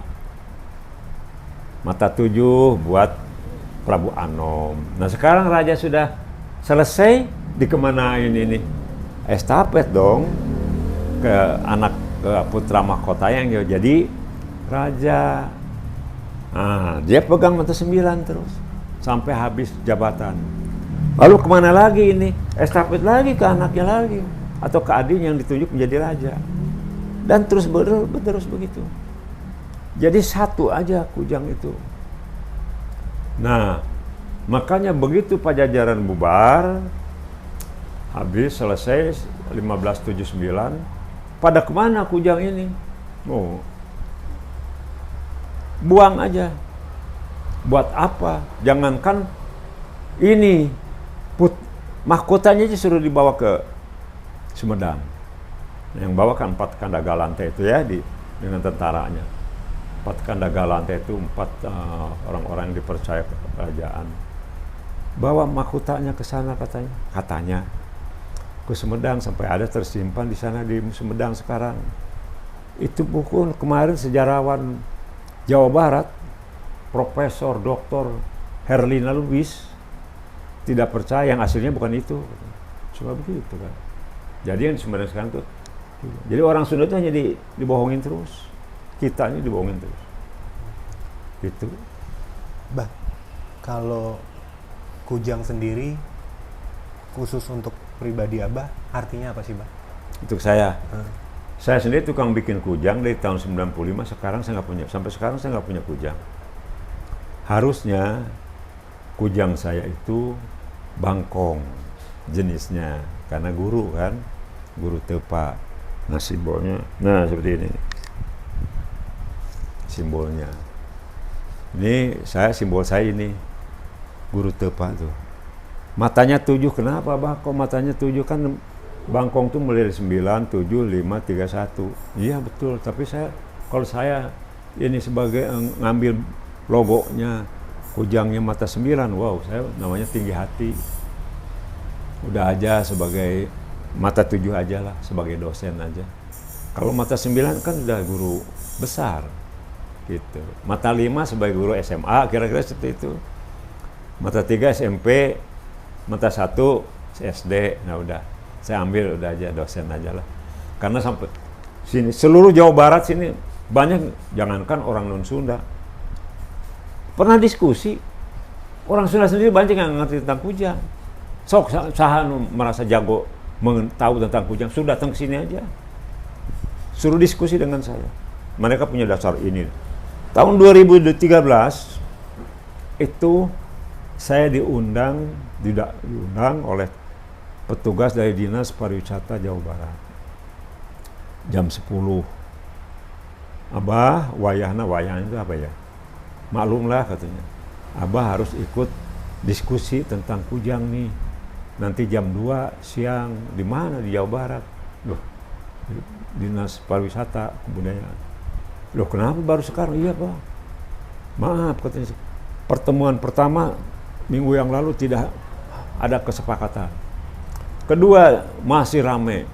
mata 7 buat Prabu Anom. Nah sekarang raja sudah selesai, dikemanain ini? Estafet dong ke anak, ke putra mahkota yang jadi raja. Nah, dia pegang mata 9 terus sampai habis jabatan. Lalu kemana lagi ini? Estafet lagi ke anaknya lagi atau ke adiknya yang ditunjuk menjadi raja. Dan terus begitu. Jadi satu aja kujang itu. Nah, makanya begitu Pajajaran bubar, habis selesai 1579, pada kemana kujang ini? Oh, buang aja. Buat apa? Jangankan ini, mahkotanya aja suruh dibawa ke Sumedang. Yang bawa kan 4 Kandaga Lantai itu ya, dengan tentaranya. 4 Kandaga Lantai itu 4 orang-orang yang dipercaya ke kerajaan. Bawa mahkotanya ke sana katanya ke Sumedang, sampai ada tersimpan di sana di Sumedang sekarang. Itu buku kemarin sejarawan Jawa Barat, Profesor Dr. Herlina Lubis tidak percaya yang aslinya bukan itu. Cuma begitu kan. Jadi yang di Sumedang sekarang tuh, jadi orang Sunda itu hanya dibohongin terus. Kita ini dibohongin terus. Gitu.
Bah, kalau kujang sendiri khusus untuk pribadi Abah, artinya apa sih, Bah?
Untuk saya. Saya sendiri tukang bikin kujang dari tahun 95, sekarang saya nggak punya. Sampai sekarang saya nggak punya kujang. Harusnya kujang saya itu bangkong jenisnya, karena guru kan, guru tepa. Nah simbolnya, nah seperti ini simbolnya. Ini simbol saya ini, guru tepa tuh. Matanya 7, kenapa Bah kok matanya 7? Kan bangkong tuh mulai dari 9, 7, 5, 3, 1. Iya betul, tapi kalau saya ini sebagai ngambil logonya, kujangnya mata 9, wow, saya namanya tinggi hati. Udah aja sebagai mata 7 aja lah, sebagai dosen aja. Kalau mata 9 kan udah guru besar gitu. Mata 5 sebagai guru SMA, kira-kira seperti itu. Mata 3 SMP, mata 1 SD. Nah udah, saya ambil udah aja dosen aja lah. Karena sampai sini seluruh Jawa Barat sini banyak, jangankan orang non Sunda. Pernah diskusi, orang Sunda sendiri banyak yang ngerti tentang kujang. Sok saha merasa jago tahu tentang kujang, sudah datang ke sini aja. Suruh diskusi dengan saya. Mereka punya dasar ini. tahun 2013 itu saya diundang oleh petugas dari Dinas Pariwisata Jawa Barat. Jam 10. Abah, wayahna itu apa ya? Maklumlah katanya. Abah harus ikut diskusi tentang Kujang nih. Nanti jam 2 siang di mana di Jawa Barat? Loh, Dinas Pariwisata Kebudayaan. Loh, kenapa baru sekarang? Iya, Pak. Maaf katanya. Pertemuan pertama minggu yang lalu tidak ada kesepakatan. Kedua masih rame.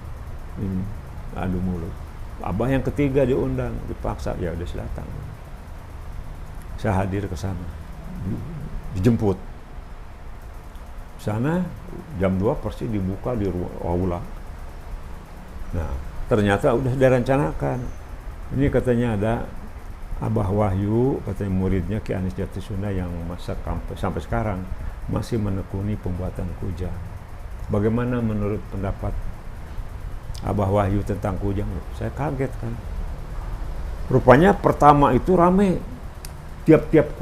Adu mulut. Abah yang ketiga diundang, dipaksa, ya udah silakan. Saya hadir ke sana, dijemput. Sana jam 2 persis dibuka di aula. Nah, ternyata udah direncanakan. Ini katanya ada Abah Wahyu, katanya muridnya Ki Anis Jatisunda yang sampai sekarang masih menekuni pembuatan Kujang. Bagaimana menurut pendapat Abah Wahyu tentang Kujang? Saya kaget kan. Rupanya pertama itu rame. Tiap-tiap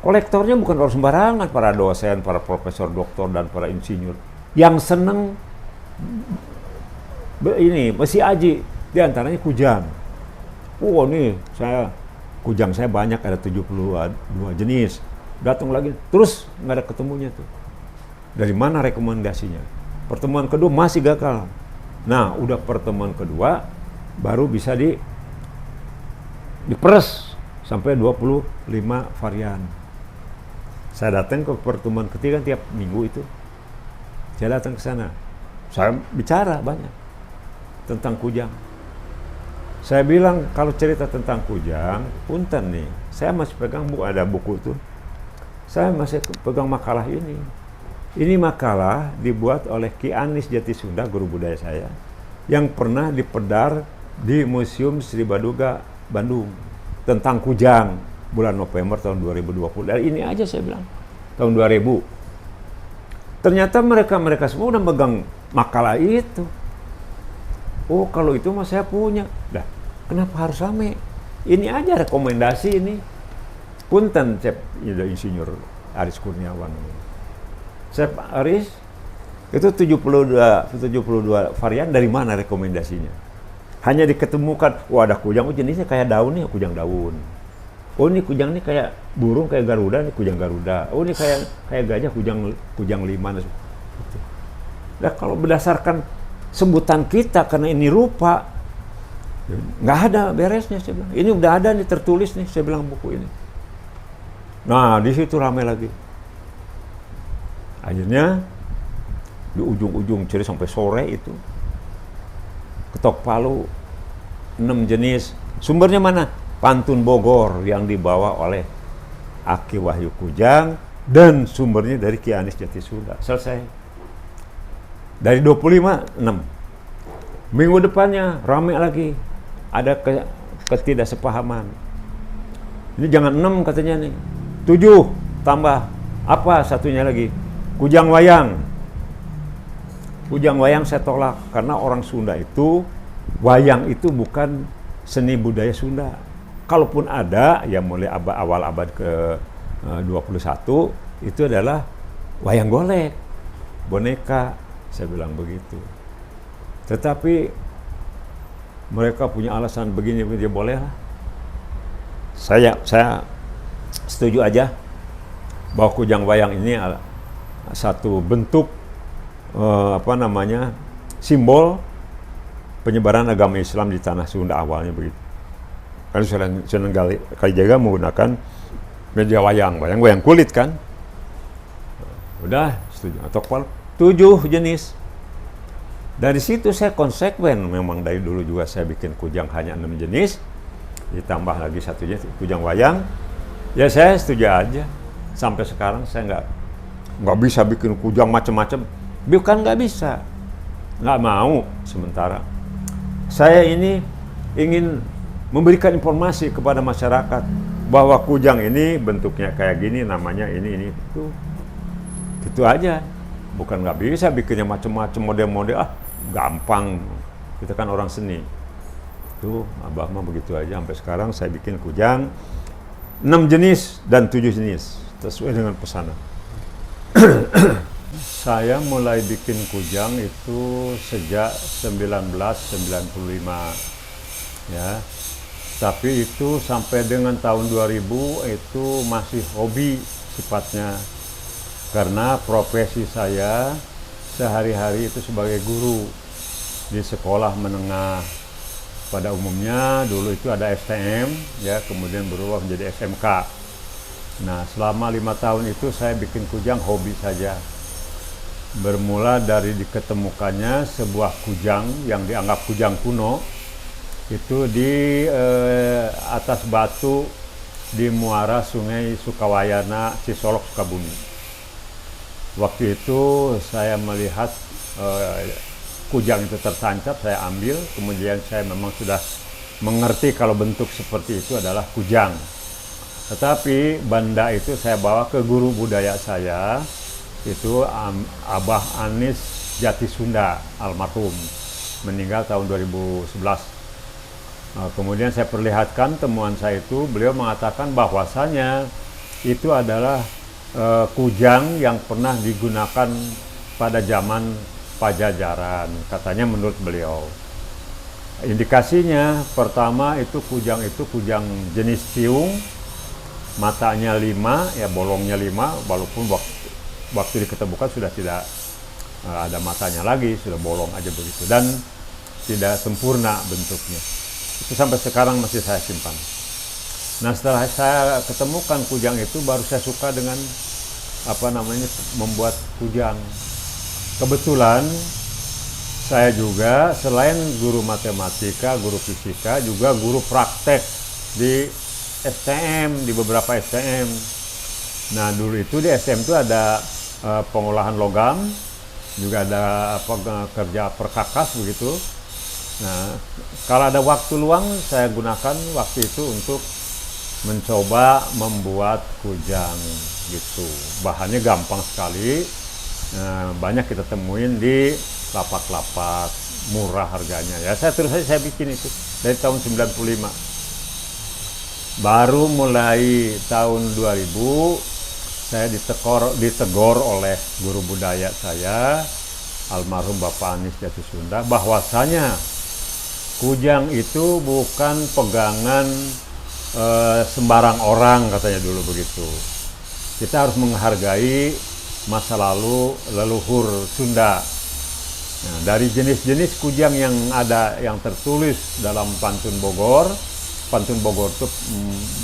kolektornya bukan orang sembarangan, para dosen, para profesor, doktor, dan para insinyur. Yang seneng ini, Besi Aji, diantaranya Kujang. Oh nih, Kujang saya banyak, ada 72 jenis. Datang lagi, terus nggak ada ketemunya tuh. Dari mana rekomendasinya? Pertemuan kedua masih gagal. Nah, udah pertemuan kedua baru bisa diperes sampai 25 varian. Saya datang ke pertemuan ketiga tiap minggu itu. Saya datang ke sana. Saya bicara banyak tentang Kujang. Saya bilang kalau cerita tentang Kujang, punten nih. Saya masih pegang ada buku tuh. Saya masih pegang makalah ini. Ini makalah dibuat oleh Ki Anis Jatisunda, guru budaya saya, yang pernah dipedar di Museum Sri Baduga, Bandung, tentang Kujang bulan November tahun 2020. Dan ini aja saya bilang, tahun 2000. Ternyata mereka semua udah megang makalah itu. Oh, kalau itu mah saya punya. Dah, kenapa harus rame? Ini aja rekomendasi ini. Punten, Cep, Insinyur Aris Kurniawan. Chef Aris, itu 72 varian, dari mana rekomendasinya? Hanya diketemukan, ada Kujang, jenisnya kayak daun nih, Kujang daun. Oh ini Kujang nih kayak burung, kayak Garuda, nih Kujang Garuda. Oh ini kayak gajah, Kujang lima. Nah kalau berdasarkan sebutan kita, karena ini rupa, nggak ada beresnya, saya bilang. Ini udah ada nih, tertulis nih, saya bilang buku ini. Nah di situ ramai lagi. Akhirnya di ujung-ujung jadi sampai sore itu ketok palu 6 jenis. Sumbernya mana? Pantun Bogor yang dibawa oleh Aki Wahyu Kujang dan sumbernya dari Ki Anis Jatisunda. Selesai. Dari 25, 6. Minggu depannya rame lagi. Ada ketidaksepahaman. Ini jangan 6 katanya nih. 7 tambah apa satunya lagi? Kujang Wayang. Kujang Wayang saya tolak karena orang Sunda itu wayang itu bukan seni budaya Sunda. Kalaupun ada, ya mulai awal abad ke-21 itu adalah wayang golek, boneka, saya bilang begitu. Tetapi mereka punya alasan begini, dia boleh lah. Saya setuju aja bahwa Kujang Wayang ini satu bentuk simbol penyebaran agama Islam di tanah Sunda awalnya begitu. Karena Sunan Kalijaga menggunakan media wayang kulit kan. Udah setuju. Atau 7 jenis. Dari situ saya konsekuen, memang dari dulu juga saya bikin Kujang hanya 6 jenis, ditambah lagi satu jenis Kujang Wayang. Ya saya setuju aja. Sampai sekarang saya nggak bisa bikin Kujang macam-macam, bukan nggak bisa, nggak mau. Sementara saya ini ingin memberikan informasi kepada masyarakat bahwa Kujang ini bentuknya kayak gini, namanya ini itu aja. Bukan nggak bisa bikinnya macam-macam model-model, gampang, kita kan orang seni. itu Abah mah begitu aja. Sampai sekarang saya bikin kujang 6 jenis dan 7 jenis sesuai dengan pesanan. Saya mulai bikin kujang itu sejak 1995 ya. Tapi itu sampai dengan tahun 2000 itu masih hobi sifatnya. Karena profesi saya sehari-hari itu sebagai guru di sekolah menengah. Pada umumnya dulu itu ada STM ya, kemudian berubah menjadi SMK. Nah, selama 5 tahun itu saya bikin kujang hobi saja. Bermula dari diketemukannya sebuah kujang yang dianggap kujang kuno itu di atas batu di muara Sungai Sukawayana, Cisolok, Sukabumi. Waktu itu saya melihat kujang itu tertancap, saya ambil, kemudian saya memang sudah mengerti kalau bentuk seperti itu adalah kujang. Tetapi benda itu saya bawa ke guru budaya saya, itu Abah Anis Jati Sunda, almarhum, meninggal tahun 2011. Kemudian saya perlihatkan temuan saya itu, beliau mengatakan bahwasanya itu adalah kujang yang pernah digunakan pada zaman Pajajaran, katanya menurut beliau. Indikasinya pertama itu kujang jenis tiung, matanya 5, ya bolongnya 5, walaupun waktu diketemukan sudah tidak ada matanya lagi, sudah bolong aja begitu, dan tidak sempurna bentuknya. Itu sampai sekarang masih saya simpan. Nah, setelah saya ketemukan kujang itu, baru saya suka dengan membuat kujang. Kebetulan saya juga selain guru matematika, guru fisika, juga guru praktek di STM, di beberapa STM. Nah, dulu itu di STM itu ada pengolahan logam, juga ada kerja perkakas begitu. Nah, kalau ada waktu luang saya gunakan waktu itu untuk mencoba membuat kujang gitu. Bahannya gampang sekali, banyak kita temuin di lapak-lapak, murah harganya. Ya, saya bikin itu dari tahun 95. Baru mulai tahun 2000 saya ditegor oleh guru budaya saya, almarhum Bapak Anis Jati Sunda, bahwasanya kujang itu bukan pegangan sembarang orang, katanya dulu begitu. Kita harus menghargai masa lalu leluhur Sunda. Nah, dari jenis-jenis kujang yang ada yang tertulis dalam Pantun Bogor itu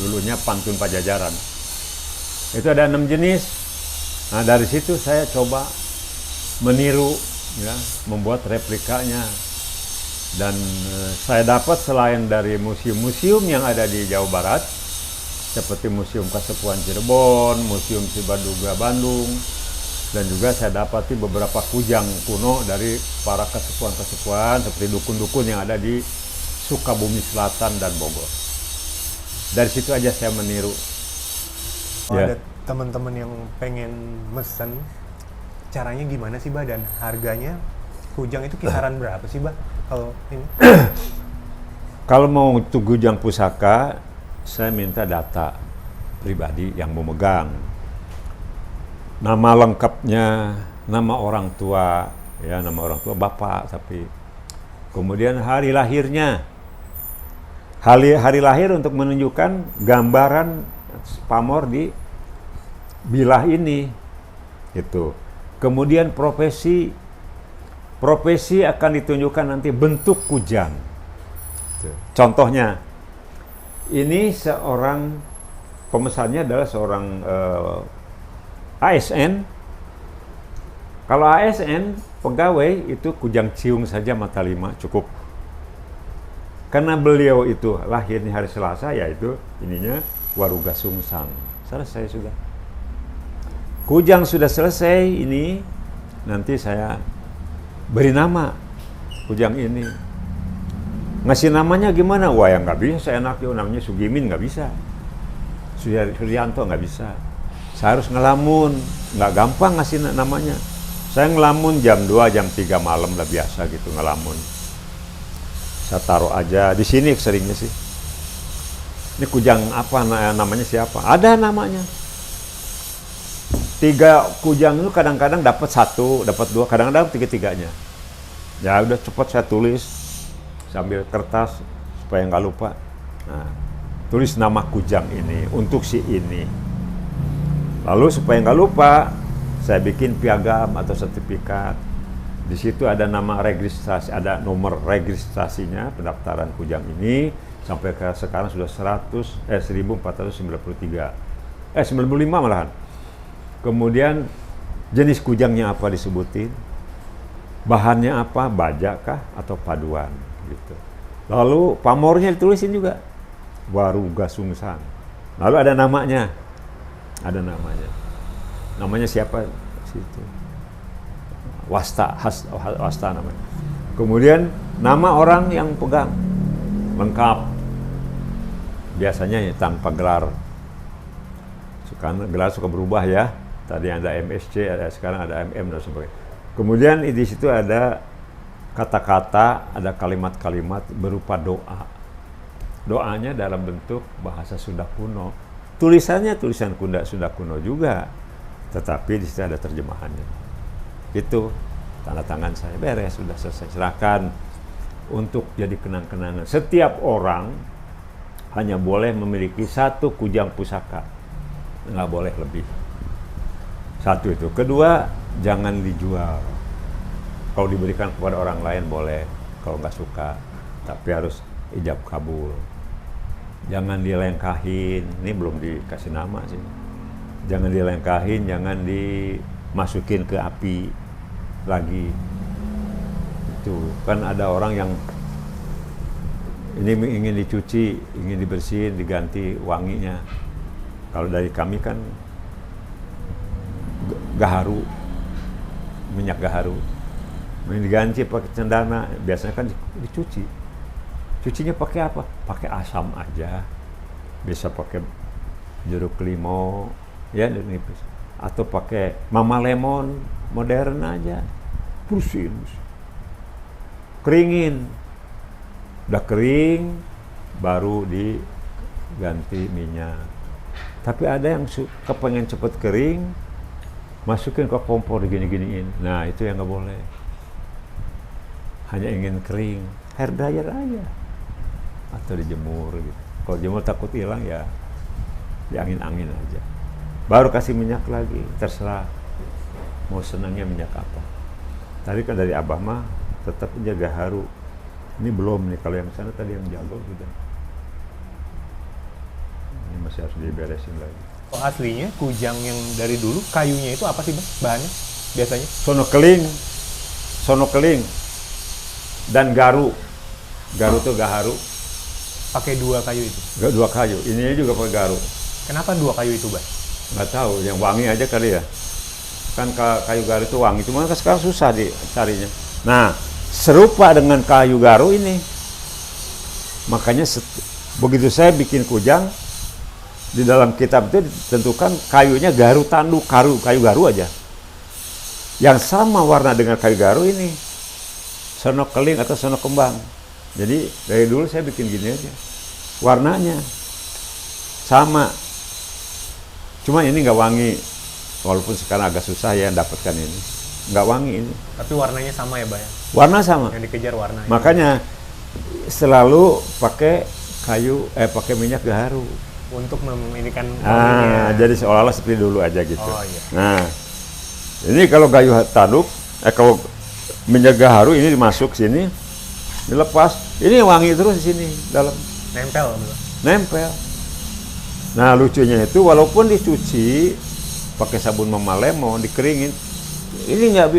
dulunya Pantun Pajajaran. Itu ada 6 jenis. Nah, dari situ saya coba meniru, ya, membuat replikanya. Dan saya dapat selain dari museum-museum yang ada di Jawa Barat, seperti Museum Kasepuhan Cirebon, Museum Cibaduga Bandung, dan juga saya dapati beberapa kujang kuno dari para kesepuhan-kesepuhan seperti dukun-dukun yang ada di Sukabumi Selatan dan Bogor. Dari situ aja saya meniru.
Ada teman-teman yang pengen mesen, caranya gimana sih, Bah? Dan harganya kujang itu kisaran berapa sih, Bah? Kalau ini?
Kalau mau untuk kujang pusaka, saya minta data pribadi yang memegang. Nama lengkapnya, nama orang tua, ya, nama orang tua bapak, tapi kemudian hari lahirnya. Hari lahir untuk menunjukkan gambaran pamor di bilah ini, gitu. Kemudian profesi akan ditunjukkan nanti bentuk kujang. Contohnya, ini seorang pemesannya adalah seorang ASN. Kalau ASN pegawai itu kujang ciung saja mata 5 cukup. Karena beliau itu lahirnya hari Selasa, yaitu ininya Waruga Sungsang. Selesai sudah. Kujang sudah selesai ini, nanti saya beri nama kujang ini. Ngasih namanya gimana? Wah, yang nggak bisa saya enaknya namanya Sugimin, nggak bisa. Suryanto nggak bisa. Saya harus ngelamun, nggak gampang ngasih namanya. Saya ngelamun jam 2, jam 3 malam lah biasa gitu ngelamun. Saya taruh aja di sini seringnya sih. Ini kujang apa namanya siapa? Ada namanya. 3 kujang itu kadang-kadang dapat 1, dapat 2, kadang-kadang 3-3-nya. Ya udah cepat saya tulis sambil kertas supaya nggak lupa. Nah, tulis nama kujang ini untuk si ini. Lalu supaya nggak lupa, saya bikin piagam atau sertifikat. Di situ ada nama registrasi, ada nomor registrasinya pendaftaran kujang ini sampai ke sekarang sudah 1493. 95 malahan. Kemudian jenis kujangnya apa disebutin, bahannya apa, baja kah atau paduan gitu. Lalu pamornya ditulisin juga, Waruga Sungsang. Lalu ada namanya, namanya siapa situ, Wasta namanya. Kemudian nama orang yang pegang lengkap, biasanya ya tanpa gelar. Karena gelar suka berubah ya. Tadi ada MSc, sekarang ada MM dan sebagainya. Kemudian di situ ada kata-kata, ada kalimat-kalimat berupa doa. Doanya dalam bentuk bahasa Sunda kuno. Tulisannya tulisan Sunda kuno juga, tetapi di situ ada terjemahannya. Itu tanda tangan saya, beres, sudah selesai. Serahkan untuk jadi kenang-kenangan. Setiap orang hanya boleh memiliki 1 kujang pusaka, nggak boleh lebih. 1 itu. Kedua, jangan dijual. Kalau diberikan kepada orang lain boleh, kalau nggak suka, tapi harus ijab kabul. Jangan dilengkahin, ini belum dikasih nama sih. Jangan dilengkahin, jangan dimasukin ke api lagi. Itu kan ada orang yang ini ingin dicuci, ingin dibersihin, diganti wanginya. Kalau dari kami kan gaharu, minyak gaharu, diganti pakai cendana, biasanya kan dicuci. Cucinya pakai apa? Pakai asam aja, bisa pakai jeruk limau, ya nipis, atau pakai mama lemon modern aja, bersihin, keringin, udah kering, baru diganti minyak. Tapi ada yang kepengen cepet kering, masukin ke kompor gini-giniin. Nah itu yang nggak boleh. Hanya ingin kering, hair dryer aja atau dijemur gitu. Kalau jemur takut hilang ya diangin-angin aja. Baru kasih minyak lagi, terserah mau senangnya minyak apa. Tadi kan dari Abah mah tetap jaga haru. Ini belum nih, kalau yang sana tadi yang jago sudah. Ini masih harus diberesin lagi.
Oh, aslinya kujang yang dari dulu kayunya itu apa sih Bang bahannya biasanya?
Sono keling dan garu. Garu tuh gaharu.
Pakai 2 kayu itu?
2 kayu, ini juga pakai garu.
Kenapa 2 kayu itu Bang?
Nggak tahu, yang wangi aja kali ya. Kan kayu garu itu wangi, cuma kan sekarang susah dicarinya. Nah, serupa dengan kayu garu ini. Makanya begitu saya bikin kujang, di dalam kitab itu ditentukan kayunya garu tanduk, kayu garu aja. Yang sama warna dengan kayu garu ini, sono keling atau sono kembang. Jadi dari dulu saya bikin gini aja, warnanya sama. Cuma ini nggak wangi, walaupun sekarang agak susah ya dapatkan ini. Nggak wangi ini.
Tapi warnanya sama ya Bang?
Warna sama.
Yang dikejar warna.
Makanya selalu pakai pakai minyak gaharu.
Untuk meminikan wanginya.
Jadi seolah-olah seperti dulu aja gitu.
Oh, iya.
Nah, ini kalau kayu tanduk, kalau minyak gaharu ini dimasuk sini, dilepas, ini wangi terus di sini dalam.
Nempel.
Nempel. Nah lucunya itu walaupun dicuci pakai sabun mama lemon, dikeringin, ini nggak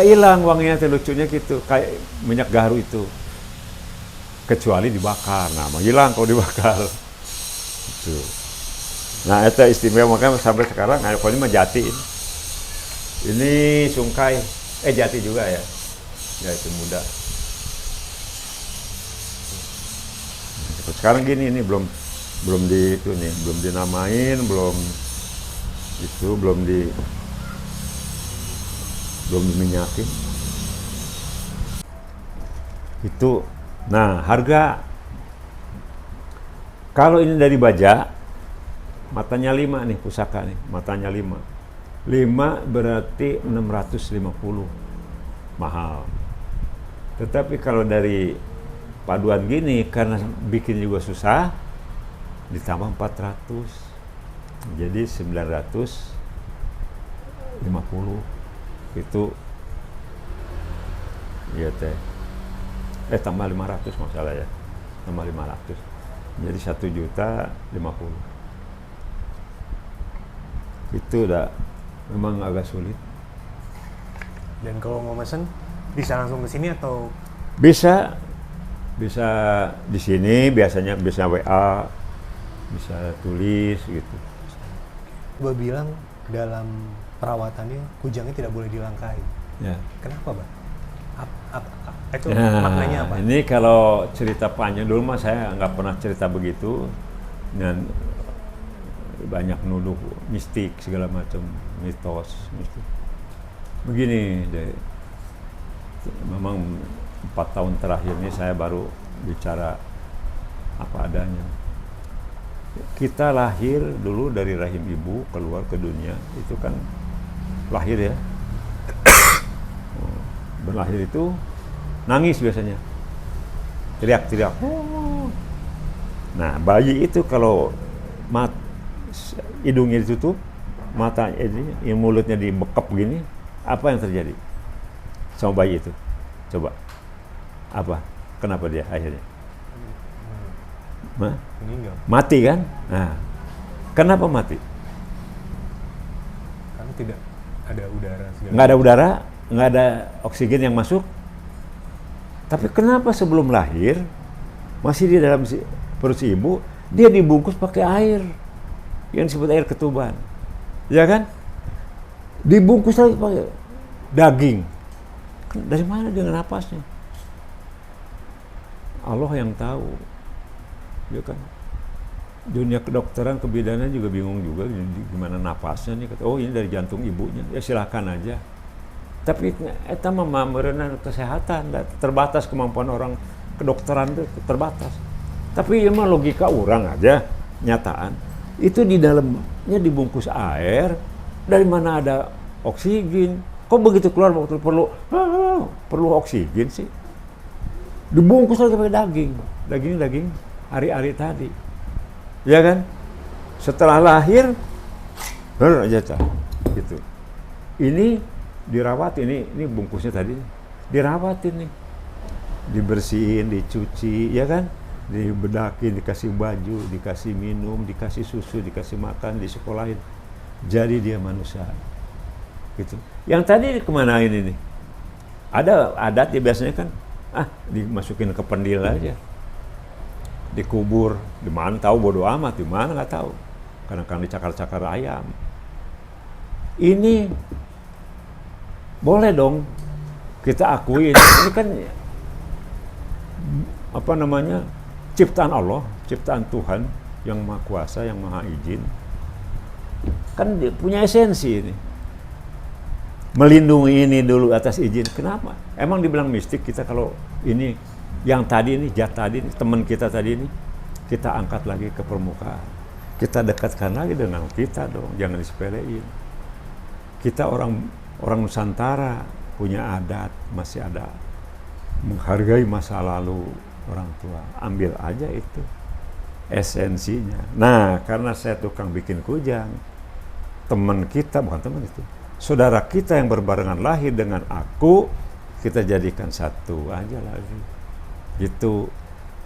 hilang wanginya. Tuh lucunya gitu, kayak minyak gaharu itu. Kecuali dibakar, nah hilang kalau dibakar. Itu. Nah itu istimewa, makanya sampai sekarang, kalau ini mah jati. Ini sungkai, jati juga ya. Ya itu muda. Sekarang gini, ini belum dinamain, belum diminyakin. Itu. Nah, harga kalau ini dari baja, matanya 5 nih pusaka nih, matanya 5. 5 berarti 650. Mahal. Tetapi kalau dari paduan gini, karena bikin juga susah, ditambah 400. Jadi 950. Itu iya teh. Tambah 500 masalah ya. Tambah 500. Jadi 1.050.000. Itu udah memang agak sulit.
Dan kalau mau mesen bisa langsung ke sini atau
Bisa di sini biasanya bisa WA, bisa tulis gitu.
Gue bilang dalam perawatannya kujangnya tidak boleh dilangkahi.
Ya.
Kenapa, Bang? Itu maknanya apa?
Ini kalau cerita panjang dulu mah saya nggak pernah cerita begitu, dan banyak nuduh mistik segala macam, mitos. Begini deh, memang 4 tahun terakhir ini saya baru bicara apa adanya. Kita lahir dulu dari rahim ibu, keluar ke dunia, itu kan lahir ya. Berlahir itu nangis biasanya, teriak-teriak. Nah, bayi itu kalau hidungnya ditutup, mata ini, mulutnya dibekap gini, apa yang terjadi sama bayi itu? Coba, apa? Kenapa dia akhirnya?
Meninggal.
Mati kan? Nah, kenapa mati?
Karena tidak ada udara segala.
Nggak ada udara, nggak ada oksigen yang masuk. Tapi kenapa sebelum lahir, masih di dalam perut si ibu, dia dibungkus pakai air, yang disebut air ketuban. Ya kan? Dibungkus lagi pakai daging. Dari mana dia napasnya? Allah yang tahu. Ya kan? Dunia kedokteran, kebidanan juga bingung juga gimana napasnya nih. Oh, ini dari jantung ibunya. Ya silakan aja. Tapi eta mah merenang kesehatan, terbatas kemampuan orang kedokteran itu terbatas. Tapi ya mah logika orang aja, nyataan. Itu di dalamnya dibungkus air, dari mana ada oksigen? Kok begitu keluar waktu perlu oksigen sih? Dibungkus lagi pakai daging ari-ari tadi. Ya kan? Setelah lahir aja gitu. Ini dirawat, ini bungkusnya tadi dirawatin nih, dibersihin, dicuci, ya kan, dibedakin, dikasih baju, dikasih minum, dikasih susu, dikasih makan, disekolahin, jadi dia manusia gitu. Yang tadi kemana ini nih? Ada adat ya biasanya kan, dimasukin ke pendil aja, dikubur, di mana tahu, bodo amat, di mana nggak tahu, kadang-kadang dicakar-cakar ayam. Ini boleh dong kita akui, ini kan apa namanya, ciptaan Allah, ciptaan Tuhan yang Maha Kuasa, yang Maha Izin, kan dia punya esensi ini, melindungi ini dulu atas izin. Kenapa? Emang dibilang mistik kita kalau ini yang tadi ini, jat tadi ini, teman kita tadi ini, kita angkat lagi ke permukaan, kita dekatkan lagi dengan kita dong, jangan disepelein. Kita orang Nusantara punya adat, masih ada menghargai masa lalu orang tua. Ambil aja itu esensinya. Nah, karena saya tukang bikin kujang, teman kita, bukan teman itu, saudara kita yang berbarengan lahir dengan aku, kita jadikan satu aja lagi. Gitu,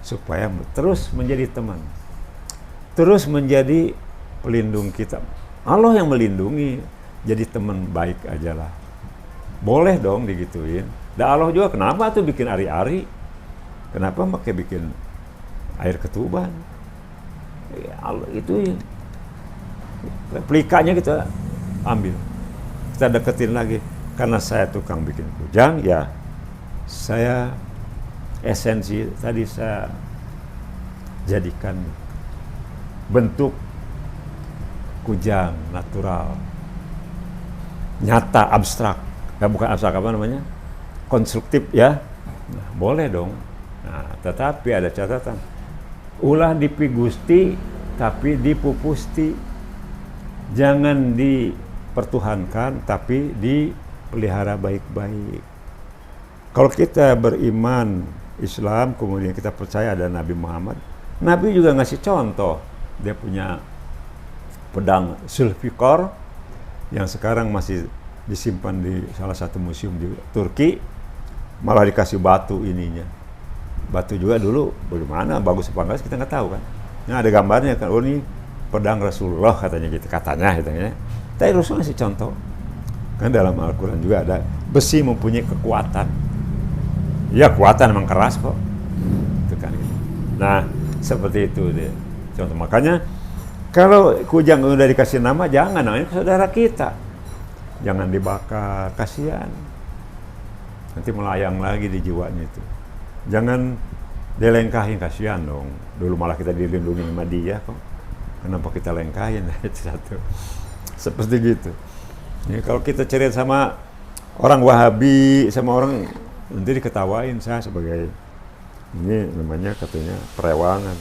supaya terus menjadi teman, terus menjadi pelindung kita. Allah yang melindungi. Jadi teman baik aja lah. Boleh dong digituin. Dan Allah juga kenapa tuh bikin ari-ari? Kenapa pakai bikin air ketuban? Ya Allah itu replikanya kita ambil. Kita deketin lagi. Karena saya tukang bikin kujang, ya saya esensi tadi saya jadikan bentuk kujang natural, nyata, abstrak, bukan abstrak, apa namanya, konstruktif ya, Nah, boleh dong. Nah, tetapi ada catatan. Ulah dipi Gusti tapi dipupusti. Jangan dipertuhankan tapi dipelihara baik-baik. Kalau kita beriman Islam, kemudian kita percaya ada Nabi Muhammad, Nabi juga ngasih contoh. Dia punya pedang Zulfikar yang sekarang masih disimpan di salah satu museum di Turki, malah dikasih batu ininya. Batu juga dulu bagaimana, bagus apa enggak kita nggak tahu kan. Nah, ada gambarnya kan, oh ini pedang Rasulullah katanya gitu, katanya. Tapi Rasul ngasih contoh. Kan dalam Al-Quran juga ada besi mempunyai kekuatan. Ya, kekuatan memang keras kok. Itu kan. Nah, seperti itu dia. Contoh, makanya kalau kujang udah dikasih nama, jangan namanya saudara kita. Jangan dibakar, kasihan. Nanti melayang lagi di jiwanya itu. Jangan dilengkahin, kasihan dong. Dulu malah kita dilindungi sama dia kok. Kenapa kita lengkahin? Itu satu. Seperti gitu. Ya, kalau kita cerita sama orang Wahabi, sama orang, nanti diketawain saya sebagai ini namanya katanya perewangan.